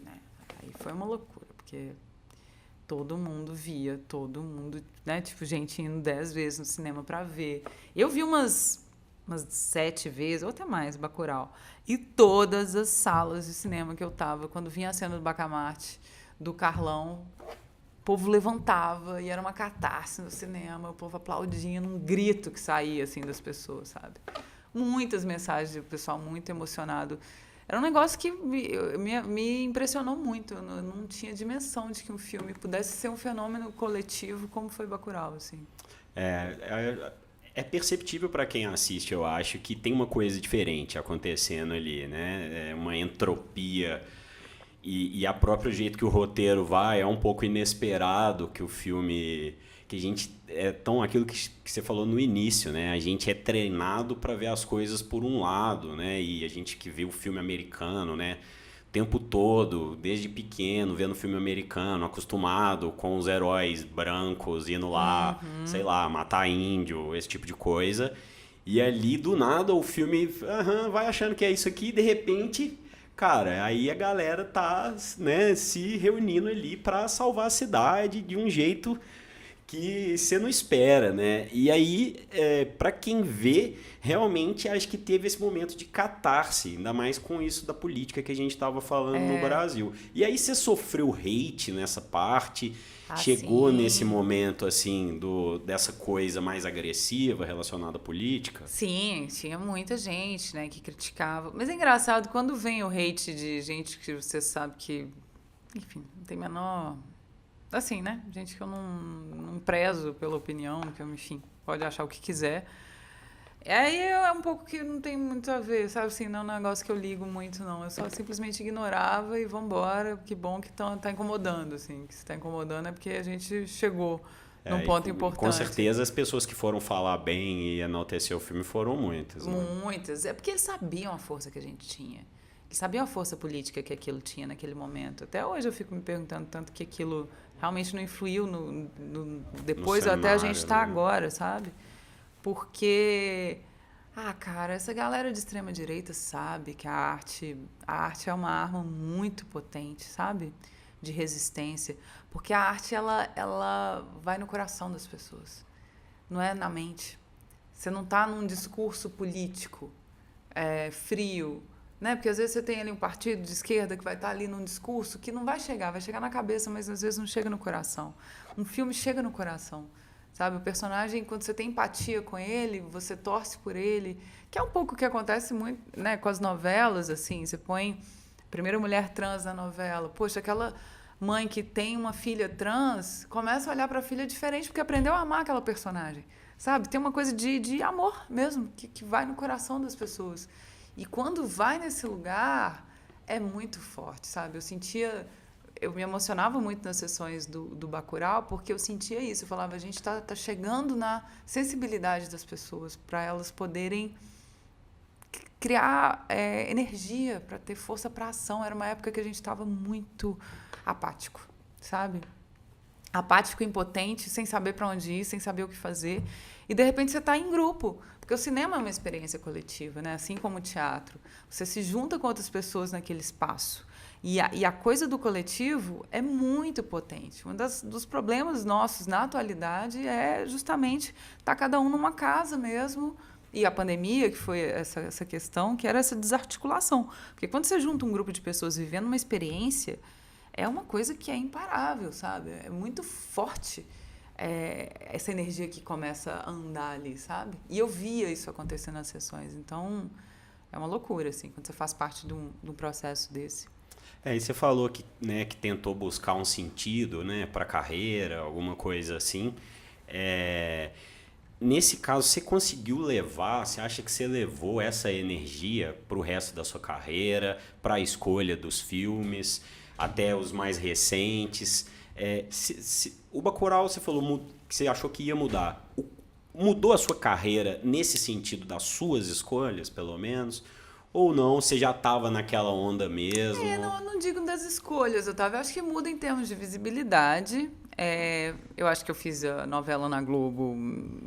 né? Aí foi uma loucura, porque todo mundo via, todo mundo, né? Tipo, gente indo 10 vezes no cinema pra ver. Eu vi umas 7 vezes, ou até mais, Bacurau. E todas as salas de cinema que eu tava, quando vinha a cena do Bacamarte, do Carlão, o povo levantava e era uma catarse no cinema, o povo aplaudindo, um grito que saía, assim, das pessoas, sabe? Muitas mensagens do pessoal muito emocionado. Era um negócio que me impressionou muito. Eu não tinha dimensão de que um filme pudesse ser um fenômeno coletivo como foi Bacurau, assim. É perceptível para quem assiste, eu acho, que tem uma coisa diferente acontecendo ali, né? É uma entropia e a próprio jeito que o roteiro vai é um pouco inesperado que o filme... que a gente aquilo que você falou no início, né? A gente é treinado para ver as coisas por um lado, né? E a gente que vê o filme americano, né? O tempo todo, desde pequeno, vendo filme americano, acostumado com os heróis brancos indo lá, sei lá, matar índio, esse tipo de coisa. E ali, do nada, o filme vai achando que é isso aqui e, de repente, cara, aí a galera tá, né, se reunindo ali para salvar a cidade de um jeito que você não espera, né? E aí, para quem vê, realmente acho que teve esse momento de catarse, ainda mais com isso da política que a gente estava falando no Brasil. E aí você sofreu hate nessa parte, chegou sim. nesse momento, assim, dessa coisa mais agressiva relacionada à política? Sim, tinha muita gente, né, que criticava. Mas é engraçado, quando vem o hate de gente que você sabe que, enfim, não tem menor... Assim, né? Gente que eu não prezo pela opinião, que eu, enfim, pode achar o que quiser. Aí é um pouco que não tem muito a ver, sabe? Assim, não é um negócio que eu ligo muito, não. Eu só simplesmente ignorava e vambora. Que bom que tá incomodando, assim. Que se tá incomodando é porque a gente chegou num ponto importante. Com certeza as pessoas que foram falar bem e enaltecer o filme foram muitas. Né? Muitas. É porque eles sabiam a força que a gente tinha. Eles sabiam a força política que aquilo tinha naquele momento. Até hoje eu fico me perguntando tanto que aquilo realmente não influiu depois, no até a gente cenário, tá agora, sabe? Porque, cara, essa galera de extrema direita sabe que a arte é uma arma muito potente, sabe? De resistência. Porque a arte, ela vai no coração das pessoas. Não é na mente. Você não tá num discurso político frio, né? Porque às vezes você tem ali um partido de esquerda que vai estar ali num discurso que não vai chegar na cabeça, mas às vezes não chega no coração. Um filme chega no coração, sabe? O personagem, quando você tem empatia com ele, você torce por ele, que é um pouco o que acontece muito, né, com as novelas, assim, você põe a primeira mulher trans na novela, poxa, aquela mãe que tem uma filha trans começa a olhar para a filha diferente porque aprendeu a amar aquela personagem, sabe? Tem uma coisa de amor mesmo, que vai no coração das pessoas. E quando vai nesse lugar, é muito forte, sabe? Eu me emocionava muito nas sessões do Bacurau, porque eu sentia isso. Eu falava, a gente tá chegando na sensibilidade das pessoas, para elas poderem criar energia, para ter força para ação. Era uma época que a gente estava muito apático, sabe? Apático, impotente, sem saber para onde ir, sem saber o que fazer. E, de repente, você está em grupo. Porque o cinema é uma experiência coletiva, né? Assim como o teatro. Você se junta com outras pessoas naquele espaço. E a coisa do coletivo é muito potente. Um dos problemas nossos na atualidade é justamente estar cada um numa casa mesmo. E a pandemia, que foi essa questão, que era essa desarticulação. Porque quando você junta um grupo de pessoas vivendo uma experiência, é uma coisa que é imparável, sabe? É muito forte essa energia que começa a andar ali, sabe? E eu via isso acontecer nas sessões. Então, é uma loucura, assim, quando você faz parte de um processo desse. E você falou que, né, que tentou buscar um sentido, né, para a carreira, alguma coisa assim. Nesse caso, você conseguiu levar, você acha que você levou essa energia para o resto da sua carreira, para a escolha dos filmes, até os mais recentes? O Bacurau, você falou que você achou que ia mudar. Mudou a sua carreira nesse sentido das suas escolhas, pelo menos? Ou não, você já estava naquela onda mesmo? Não digo das escolhas, Otávio. Eu acho que muda em termos de visibilidade. Eu acho que eu fiz a novela na Globo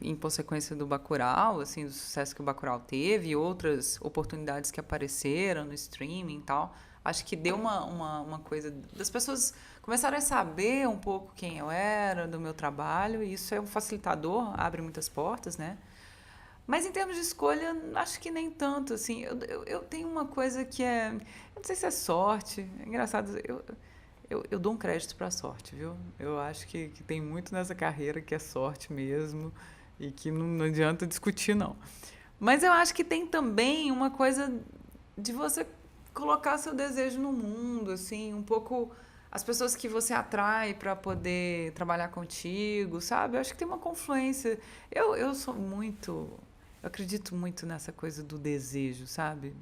em consequência do Bacurau, assim, do sucesso que o Bacurau teve e outras oportunidades que apareceram no streaming e tal. Acho que deu uma coisa das pessoas começaram a saber um pouco quem eu era, do meu trabalho, e isso é um facilitador, abre muitas portas, né? Mas em termos de escolha, acho que nem tanto, assim. Eu tenho uma coisa que eu não sei se é sorte, é engraçado, eu dou um crédito para a sorte, viu? Eu acho que tem muito nessa carreira que é sorte mesmo e que não adianta discutir, não. Mas eu acho que tem também uma coisa de você colocar seu desejo no mundo, assim, um pouco as pessoas que você atrai para poder trabalhar contigo, sabe? Eu acho que tem uma confluência. Eu acredito muito nessa coisa do desejo, sabe?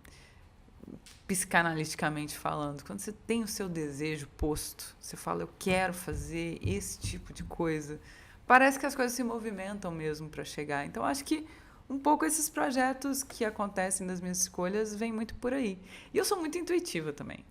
Psicanaliticamente falando, quando você tem o seu desejo posto, você fala, eu quero fazer esse tipo de coisa, parece que as coisas se movimentam mesmo para chegar. Então, acho que um pouco esses projetos que acontecem das minhas escolhas vêm muito por aí. E eu sou muito intuitiva também.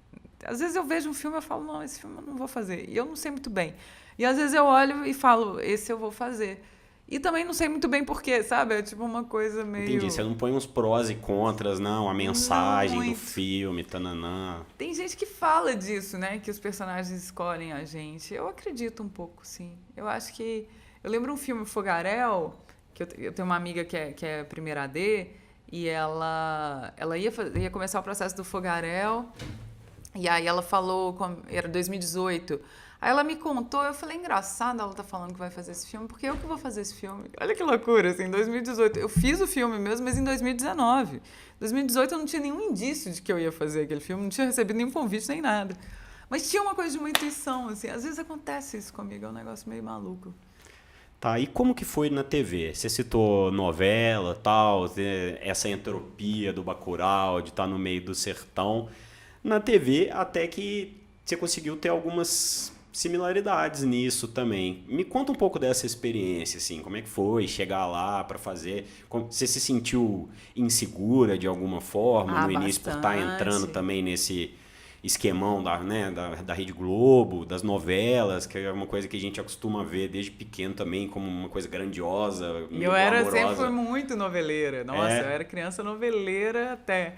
Às vezes eu vejo um filme e falo, não, esse filme eu não vou fazer. E eu não sei muito bem. E às vezes eu olho e falo, esse eu vou fazer. E também não sei muito bem porquê, sabe? É tipo uma coisa meio... Entendi, você não põe uns prós e contras, não, a mensagem do filme, tananã. Tem gente que fala disso, né? Que os personagens escolhem a gente. Eu acredito um pouco, sim. Eu acho que... Eu lembro um filme, Fogaréu, que eu tenho uma amiga que é primeira AD, e ela ia começar o processo do Fogaréu, e aí ela falou, era 2018... Aí ela me contou, eu falei, engraçado ela tá falando que vai fazer esse filme, porque eu que vou fazer esse filme. Olha que loucura, assim, em 2018. Eu fiz o filme mesmo, mas em 2019. Em 2018 eu não tinha nenhum indício de que eu ia fazer aquele filme, não tinha recebido nenhum convite, nem nada. Mas tinha uma coisa de uma intuição, assim. Às vezes acontece isso comigo, é um negócio meio maluco. Tá, e como que foi na TV? Você citou novela, tal, essa entropia do Bacurau, de estar no meio do sertão. Na TV, até que você conseguiu ter algumas similaridades nisso também. Me conta um pouco dessa experiência, assim, como é que foi chegar lá para fazer? Você se sentiu insegura de alguma forma no início por estar entrando também nesse esquemão da Rede Globo, das novelas, que é uma coisa que a gente acostuma ver desde pequeno também como uma coisa grandiosa, meio sempre amorosa. fui muito noveleira. Nossa, eu era criança noveleira até.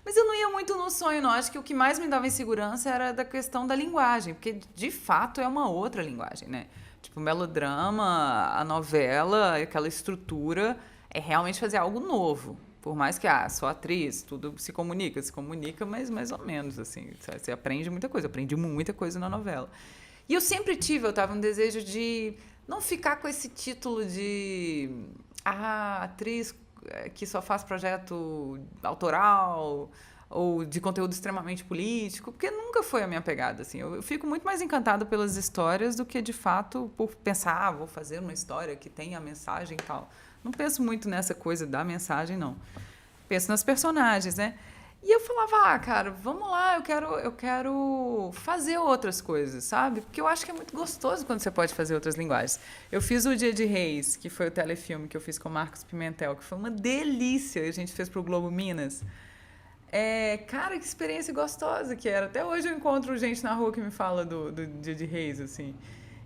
Mas eu não ia muito no sonho, não. Acho que o que mais me dava insegurança era da questão da linguagem, porque de fato é uma outra linguagem, né? Tipo, o melodrama, a novela, aquela estrutura é realmente fazer algo novo. Por mais que, sou atriz, tudo se comunica, mas mais ou menos, assim. Você aprende muita coisa, eu aprendi muita coisa na novela. E eu sempre eu tava um desejo de não ficar com esse título de atriz que só faz projeto autoral ou de conteúdo extremamente político, porque nunca foi a minha pegada, assim. Eu fico muito mais encantada pelas histórias do que, de fato, por pensar, vou fazer uma história que tenha mensagem e tal. Não penso muito nessa coisa da mensagem, não. Penso nas personagens, né? E eu falava, cara, vamos lá, eu quero fazer outras coisas, sabe? Porque eu acho que é muito gostoso quando você pode fazer outras linguagens. Eu fiz o Dia de Reis, que foi o telefilme que eu fiz com o Marcos Pimentel, que foi uma delícia. A gente fez pro Globo Minas. Cara, que experiência gostosa que era. Até hoje eu encontro gente na rua que me fala do Dia de Reis, assim.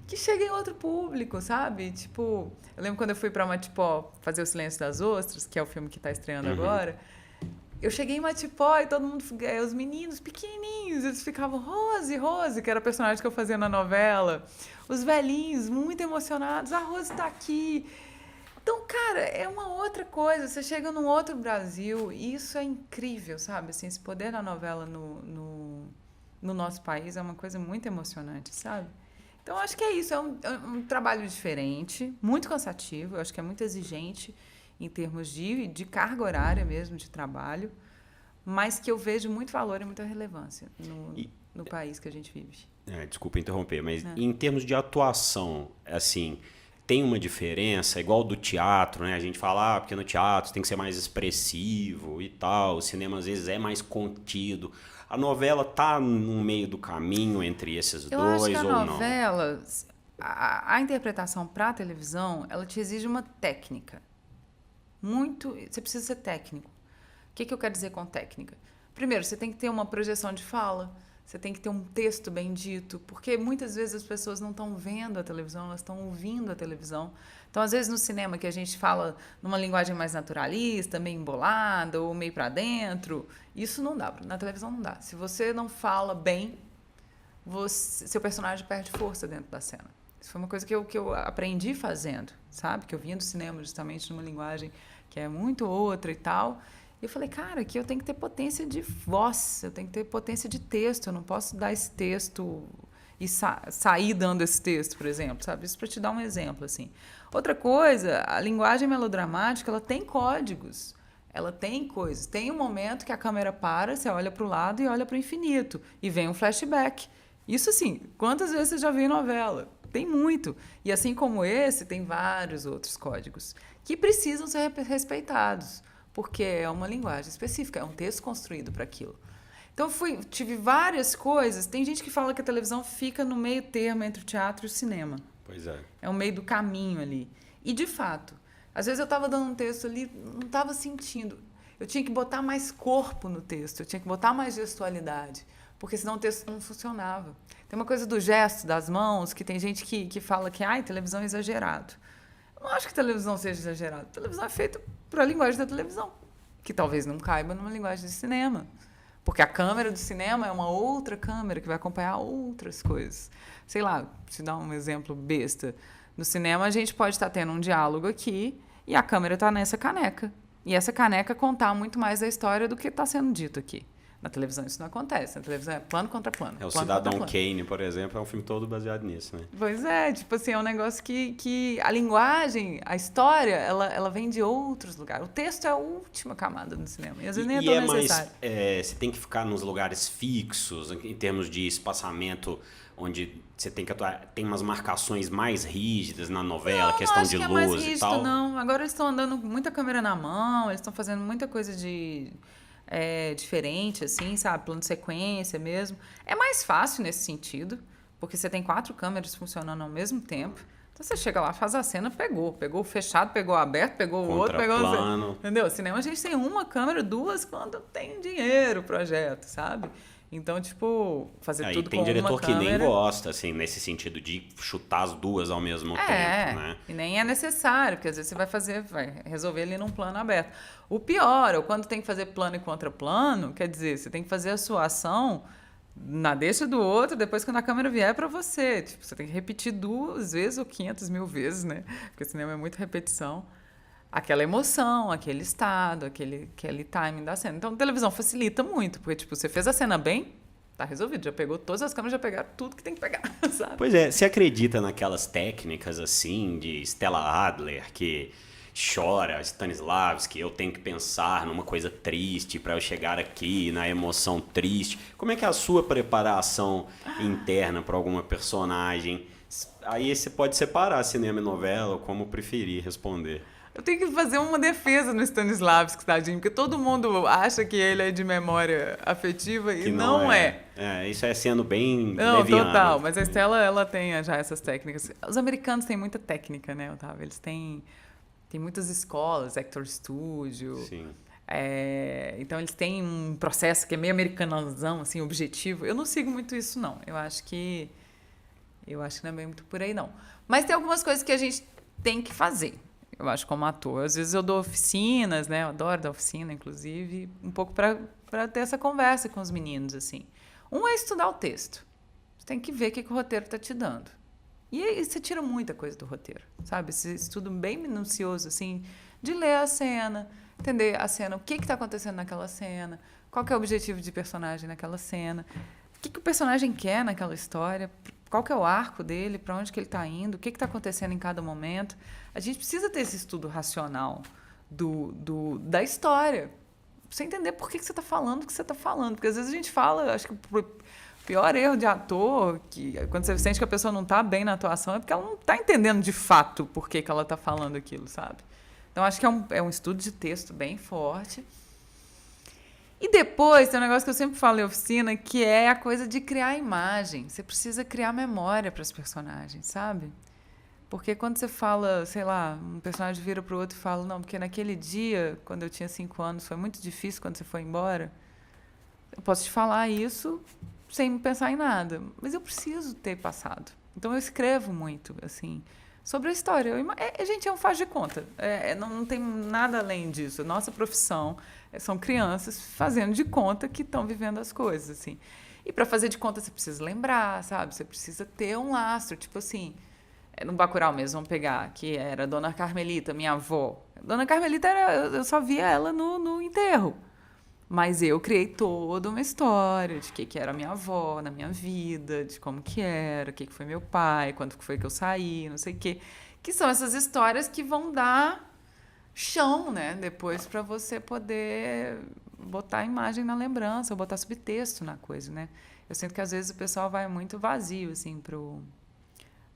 Que chega em outro público, sabe? Tipo, eu lembro quando eu fui pra Matipó fazer O Silêncio das Ostras, que é o filme que tá estreando agora. Eu cheguei em Matipó e todo mundo, os meninos pequenininhos, eles ficavam Rose, que era a personagem que eu fazia na novela. Os velhinhos, muito emocionados, a Rose tá aqui. Então, cara, é uma outra coisa, você chega num outro Brasil e isso é incrível, sabe? Assim, esse poder da novela no nosso país é uma coisa muito emocionante, sabe? Então, acho que é isso, é um trabalho diferente, muito cansativo, eu acho que é muito exigente em termos de carga horária mesmo, de trabalho, mas que eu vejo muito valor e muita relevância no país que a gente vive. Desculpa interromper, mas em termos de atuação, assim, tem uma diferença, igual do teatro, né? A gente fala, porque no teatro tem que ser mais expressivo e tal, o cinema às vezes é mais contido. A novela tá no meio do caminho entre esses dois ou não? Eu acho que a novela, a interpretação para a televisão, ela te exige uma técnica. Você precisa ser técnico. O que eu quero dizer com técnica? Primeiro, você tem que ter uma projeção de fala, você tem que ter um texto bem dito, porque muitas vezes as pessoas não estão vendo a televisão, elas estão ouvindo a televisão. Então, às vezes, no cinema, que a gente fala numa linguagem mais naturalista, meio embolada ou meio para dentro, isso não dá. Na televisão não dá. Se você não fala bem, seu personagem perde força dentro da cena. Isso foi uma coisa que eu aprendi fazendo, sabe? Que eu vinha do cinema justamente numa linguagem que é muito outra e tal. E eu falei, cara, aqui eu tenho que ter potência de voz, eu tenho que ter potência de texto, eu não posso dar esse texto e sair dando esse texto, por exemplo, sabe? Isso para te dar um exemplo, assim. Outra coisa, a linguagem melodramática, ela tem códigos, ela tem coisas. Tem um momento que a câmera para, você olha para o lado e olha para o infinito, e vem um flashback. Isso, assim, quantas vezes você já viu em novela? Tem muito. E assim como esse, tem vários outros códigos que precisam ser respeitados, porque é uma linguagem específica, é um texto construído para aquilo. Então, tive várias coisas. Tem gente que fala que a televisão fica no meio termo entre o teatro e o cinema. Pois é. É o meio do caminho ali. E, de fato, às vezes eu estava dando um texto ali, não estava sentindo. Eu tinha que botar mais corpo no texto, eu tinha que botar mais gestualidade, porque senão o texto não funcionava. Tem uma coisa do gesto, das mãos, que tem gente que fala que televisão é exagerado. Eu não acho que televisão seja exagerado. Televisão é feita para a linguagem da televisão, que talvez não caiba numa linguagem de cinema. Porque a câmera do cinema é uma outra câmera que vai acompanhar outras coisas. Sei lá, te dar um exemplo besta. No cinema, a gente pode estar tendo um diálogo aqui e a câmera está nessa caneca. E essa caneca contar muito mais da história do que está sendo dito aqui. Na televisão isso não acontece. Na televisão é plano contra plano. O Cidadão Kane, por exemplo, é um filme todo baseado nisso, né? Pois é, tipo assim, é um negócio que a linguagem, a história, ela vem de outros lugares. O texto é a última camada do cinema. E às vezes nem é tão necessário. Você tem que ficar nos lugares fixos, em termos de espaçamento, onde você tem que atuar. Tem umas marcações mais rígidas na novela, não, questão acho de que luz é mais rígido, e tal. Não, agora eles estão andando com muita câmera na mão, eles estão fazendo muita coisa diferente, assim, sabe? Plano de sequência mesmo. É mais fácil nesse sentido, Porque você tem 4 câmeras funcionando ao mesmo tempo. Então você chega lá, faz a cena, pegou o fechado, pegou o aberto, pegou o outro, pegou o... Entendeu? Cinema a gente tem uma câmera, 2 quando tem dinheiro o projeto, sabe? Então, tipo, fazer tudo com uma câmera... Tem diretor que nem gosta, assim, nesse sentido de chutar as 2 ao mesmo tempo, né? E nem é necessário, porque às vezes você vai resolver ali num plano aberto. O pior, ou quando tem que fazer plano e contraplano, quer dizer, você tem que fazer a sua ação na deixa do outro, depois quando a câmera vier para você. Tipo, você tem que repetir 2 vezes ou 500 mil vezes, né? Porque o cinema é muita repetição. Aquela emoção, aquele estado, aquele timing da cena. Então, a televisão facilita muito, porque, tipo, você fez a cena bem, tá resolvido. Já pegou todas as câmeras, já pegaram tudo que tem que pegar, sabe? Pois é, você acredita naquelas técnicas, assim, de Stella Adler, que chora, Stanislavski, eu tenho que pensar numa coisa triste para eu chegar aqui, na emoção triste. Como é que é a sua preparação interna para alguma personagem? Aí você pode separar cinema e novela, ou como preferir responder. Eu tenho que fazer uma defesa no Stanislavski, tadinho, porque todo mundo acha que ele é de memória afetiva e não é. Isso é sendo bem não, leviano. Total, mas a Stella, ela tem já essas técnicas. Os americanos têm muita técnica, né, Otávio? Eles têm muitas escolas, Actor Studio. Sim. Então, eles têm um processo que é meio americanozão, assim, objetivo. Eu não sigo muito isso, não. Eu acho que não é bem muito por aí, não. Mas tem algumas coisas que a gente tem que fazer. Eu acho, como ator. Às vezes eu dou oficinas, né? Eu adoro dar oficina, inclusive, um pouco para ter essa conversa com os meninos, assim. Um é estudar o texto. Você tem que ver o que o roteiro está te dando. E aí você tira muita coisa do roteiro, sabe? Esse estudo bem minucioso, assim, de ler a cena, entender a cena, o que está acontecendo naquela cena, qual que é o objetivo de personagem naquela cena, o que o personagem quer naquela história, qual que é o arco dele, para onde que ele está indo, o que está acontecendo em cada momento. A gente precisa ter esse estudo racional da história, pra você entender por que você está falando o que você está falando. Porque às vezes a gente fala, acho que o pior erro de ator, que quando você sente que a pessoa não está bem na atuação, é porque ela não está entendendo de fato por que ela está falando aquilo, sabe? Então, acho que é um estudo de texto bem forte. E depois, tem um negócio que eu sempre falo em oficina, que é a coisa de criar imagem. Você precisa criar memória para os personagens, sabe? Porque quando você fala, sei lá, um personagem vira para o outro e fala, não, porque naquele dia, quando eu tinha 5 anos, foi muito difícil quando você foi embora. Eu posso te falar isso sem pensar em nada, mas eu preciso ter passado. Então, eu escrevo muito, assim, sobre a história. Gente, é um faz de conta. Não tem nada além disso. Nossa profissão são crianças fazendo de conta que estão vivendo as coisas, assim. E para fazer de conta, você precisa lembrar, sabe? Você precisa ter um lastro. Tipo assim, no Bacurau mesmo, vamos pegar, que era Dona Carmelita, minha avó. Dona Carmelita, eu só via ela no enterro. Mas eu criei toda uma história de que era minha avó na minha vida, de como que era, o que foi meu pai, quando foi que eu saí, não sei o quê. Que são essas histórias que vão dar chão, né? Depois para você poder botar a imagem na lembrança, ou botar subtexto na coisa, né? Eu sinto que às vezes o pessoal vai muito vazio, assim, para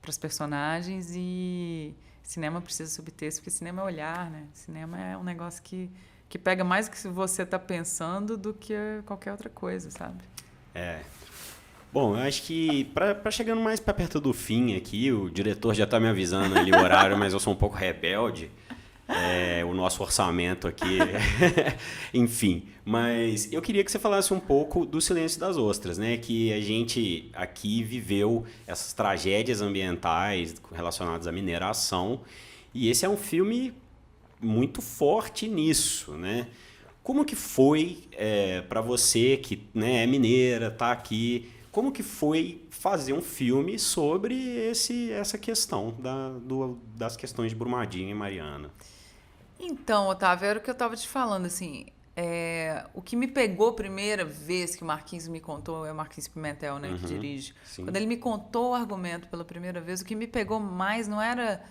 os personagens, e cinema precisa de subtexto, porque cinema é olhar, né? Cinema é um negócio que pega mais o que você está pensando do que qualquer outra coisa, sabe? Bom, eu acho que para chegando mais para perto do fim aqui, o diretor já está me avisando ali o horário, mas eu sou um pouco rebelde. O nosso orçamento aqui, enfim. Mas eu queria que você falasse um pouco do Silêncio das Ostras, né? Que a gente aqui viveu essas tragédias ambientais relacionadas à mineração, e esse é um filme muito forte nisso, né? Como que foi para você que, né, é mineira, está aqui, como que foi fazer um filme sobre essa questão das questões de Brumadinho e Mariana? Então, Otávio, era o que eu estava te falando, assim, o que me pegou a primeira vez que o Marquinhos me contou, é o Marquinhos Pimentel, né, que dirige. Sim. Quando ele me contou o argumento pela primeira vez, o que me pegou mais não era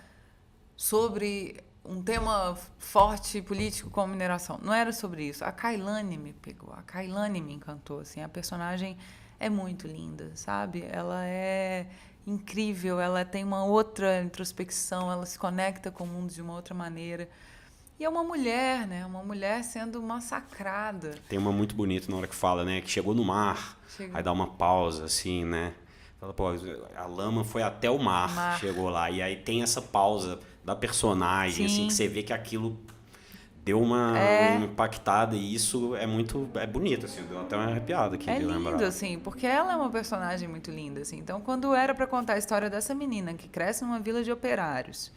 sobre um tema forte político como mineração. Não era sobre isso. A Kailane me pegou. A Kailane me encantou. Assim, a personagem é muito linda, sabe? Ela é incrível. Ela tem uma outra introspecção. Ela se conecta com o mundo de uma outra maneira. E é uma mulher, né? Uma mulher sendo massacrada. Tem uma muito bonita na hora que fala, né? Que chegou no mar. Aí dá uma pausa, assim, né? Fala, pô, a lama foi até o mar, chegou lá. E aí tem essa pausa da personagem, assim, que você vê que aquilo deu uma impactada, e isso é bonito, assim, deu até uma arrepiada aqui de lembrar. É lindo, assim, porque ela é uma personagem muito linda, assim. Então, quando era para contar a história dessa menina que cresce numa vila de operários,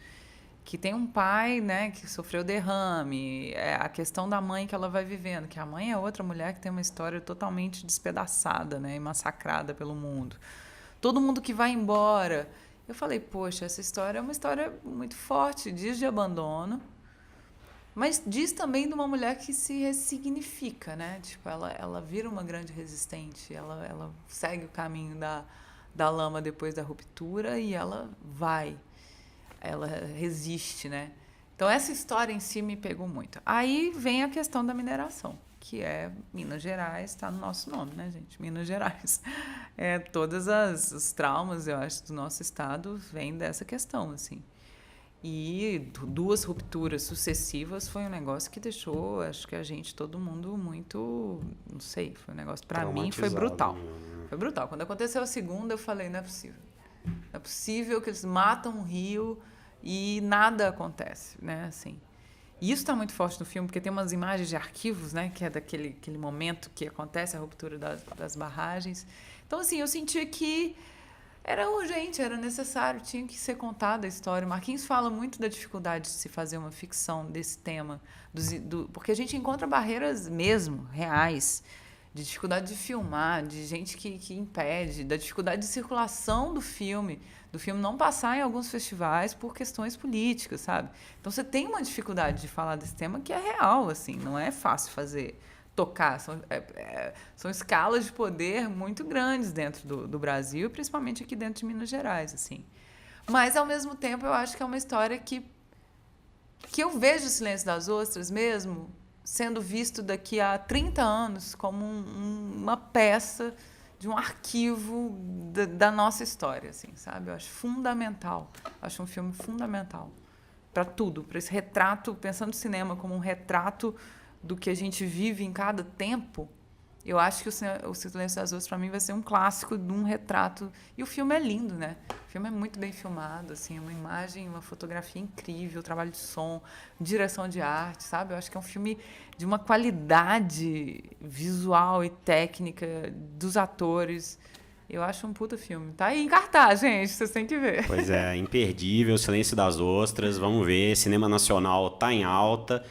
que tem um pai, né, que sofreu derrame, a questão da mãe que ela vai vivendo, que a mãe é outra mulher que tem uma história totalmente despedaçada, né, e massacrada pelo mundo. Todo mundo que vai embora. Eu falei, poxa, essa história é uma história muito forte, diz de abandono, mas diz também de uma mulher que se ressignifica, né? Tipo, ela vira uma grande resistente, ela segue o caminho da lama depois da ruptura e ela resiste, né? Então, essa história em si me pegou muito. Aí vem a questão da mineração, que é Minas Gerais, está no nosso nome, né, gente? Minas Gerais. Todos os traumas, eu acho, do nosso estado vêm dessa questão, assim. E 2 rupturas sucessivas foi um negócio que deixou, acho que todo mundo muito, não sei, foi um negócio, para mim, foi brutal. Foi brutal. Quando aconteceu a segunda, eu falei, não é possível. Não é possível que eles matam um rio e nada acontece, né, assim. E isso está muito forte no filme, porque tem umas imagens de arquivos, né, que é daquele momento que acontece a ruptura das barragens. Então, assim, eu senti que era urgente, era necessário, tinha que ser contada a história. O Marquinhos fala muito da dificuldade de se fazer uma ficção desse tema, porque a gente encontra barreiras mesmo, reais, de dificuldade de filmar, de gente que impede, da dificuldade de circulação do filme não passar em alguns festivais por questões políticas, sabe? Então, você tem uma dificuldade de falar desse tema que é real, assim, não é fácil tocar. São escalas de poder muito grandes dentro do Brasil, principalmente aqui dentro de Minas Gerais, assim. Mas, ao mesmo tempo, eu acho que é uma história que eu vejo o Silêncio das Ostras mesmo sendo visto daqui a 30 anos como uma peça de um arquivo da nossa história, assim, sabe? Eu acho fundamental. Acho um filme fundamental para tudo, para esse retrato, pensando no cinema como um retrato do que a gente vive em cada tempo. Eu acho que o Silêncio das Ostras, para mim, vai ser um clássico de um retrato. E o filme é lindo, né? O filme é muito bem filmado, assim, uma imagem, uma fotografia incrível, trabalho de som, direção de arte, sabe? Eu acho que é um filme de uma qualidade visual e técnica dos atores. Eu acho um puta filme. Tá aí em cartaz, gente, vocês têm que ver. Pois é, imperdível, Silêncio das Ostras, vamos ver, cinema nacional tá em alta.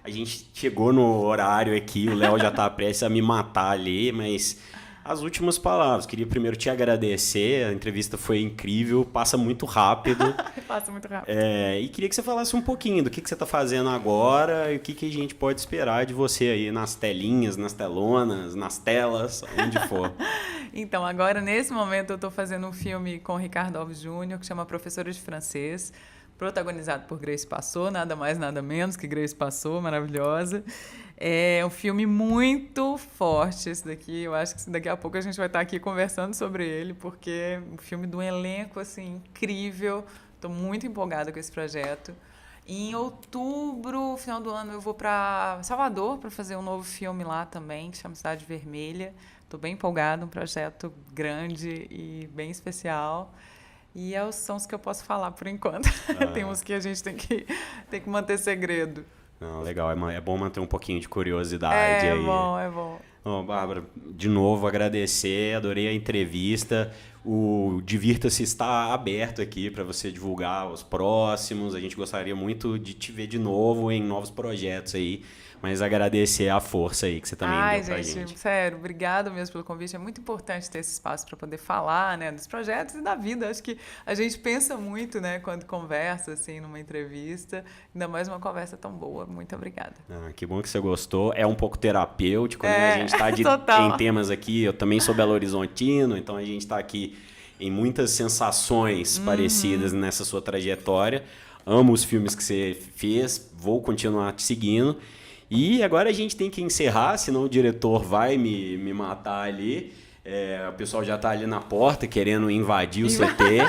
A gente chegou no horário aqui, o Léo já tá prestes a me matar ali, mas as últimas palavras. Queria primeiro te agradecer, a entrevista foi incrível, passa muito rápido. Passa muito rápido. E queria que você falasse um pouquinho do que você tá fazendo agora e o que a gente pode esperar de você aí nas telinhas, nas telonas, nas telas, onde for. Então, agora, nesse momento, eu tô fazendo um filme com o Ricardo Alves Júnior, que chama Professora de Francês, protagonizado por Grace Passot, nada mais, nada menos que Grace Passot, maravilhosa. É um filme muito forte esse daqui. Eu acho que daqui a pouco a gente vai estar aqui conversando sobre ele, porque é um filme de um elenco assim, incrível. Estou muito empolgada com esse projeto. E em outubro, final do ano, eu vou para Salvador para fazer um novo filme lá também, que chama Cidade Vermelha. Estou bem empolgada, um projeto grande e bem especial. E são os que eu posso falar por enquanto. Tem uns que a gente tem que manter segredo. Não, legal, é bom manter um pouquinho de curiosidade aí. É bom. Bom, Bárbara, de novo agradecer, adorei a entrevista. O Divirta-se está aberto aqui para você divulgar os próximos. A gente gostaria muito de te ver de novo em novos projetos aí. Mas agradecer a força aí que você também deu pra gente. Sério, obrigada mesmo pelo convite. É muito importante ter esse espaço para poder falar, né, dos projetos e da vida. Acho que a gente pensa muito, né, quando conversa, assim, numa entrevista. Ainda mais uma conversa tão boa. Muito obrigada. Que bom que você gostou. É um pouco terapêutico, né? A gente está em temas aqui. Eu também sou belo-horizontino, então a gente está aqui em muitas sensações parecidas nessa sua trajetória. Amo os filmes que você fez, vou continuar te seguindo. E agora a gente tem que encerrar, senão o diretor vai me matar ali. O pessoal já está ali na porta querendo invadir o CT.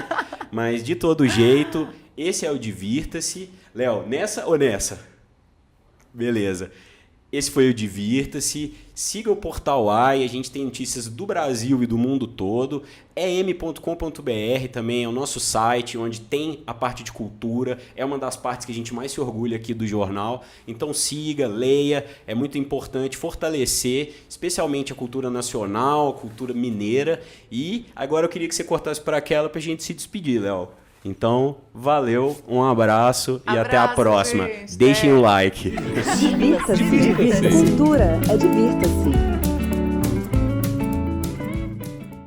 Mas, de todo jeito, esse é o Divirta-se. Léo, nessa ou nessa? Beleza. esse foi o Divirta-se. Siga o Portal AI, a gente tem notícias do Brasil e do mundo todo. em.com.br também é o nosso site, onde tem a parte de cultura. É uma das partes que a gente mais se orgulha aqui do jornal. Então siga, leia, é muito importante fortalecer, especialmente a cultura nacional, a cultura mineira. E agora eu queria que você cortasse para aquela para a gente se despedir, Léo. Então, valeu, um abraço e até a próxima. Gente. Deixem o like. Divirta-se. Cultura é divirta-se.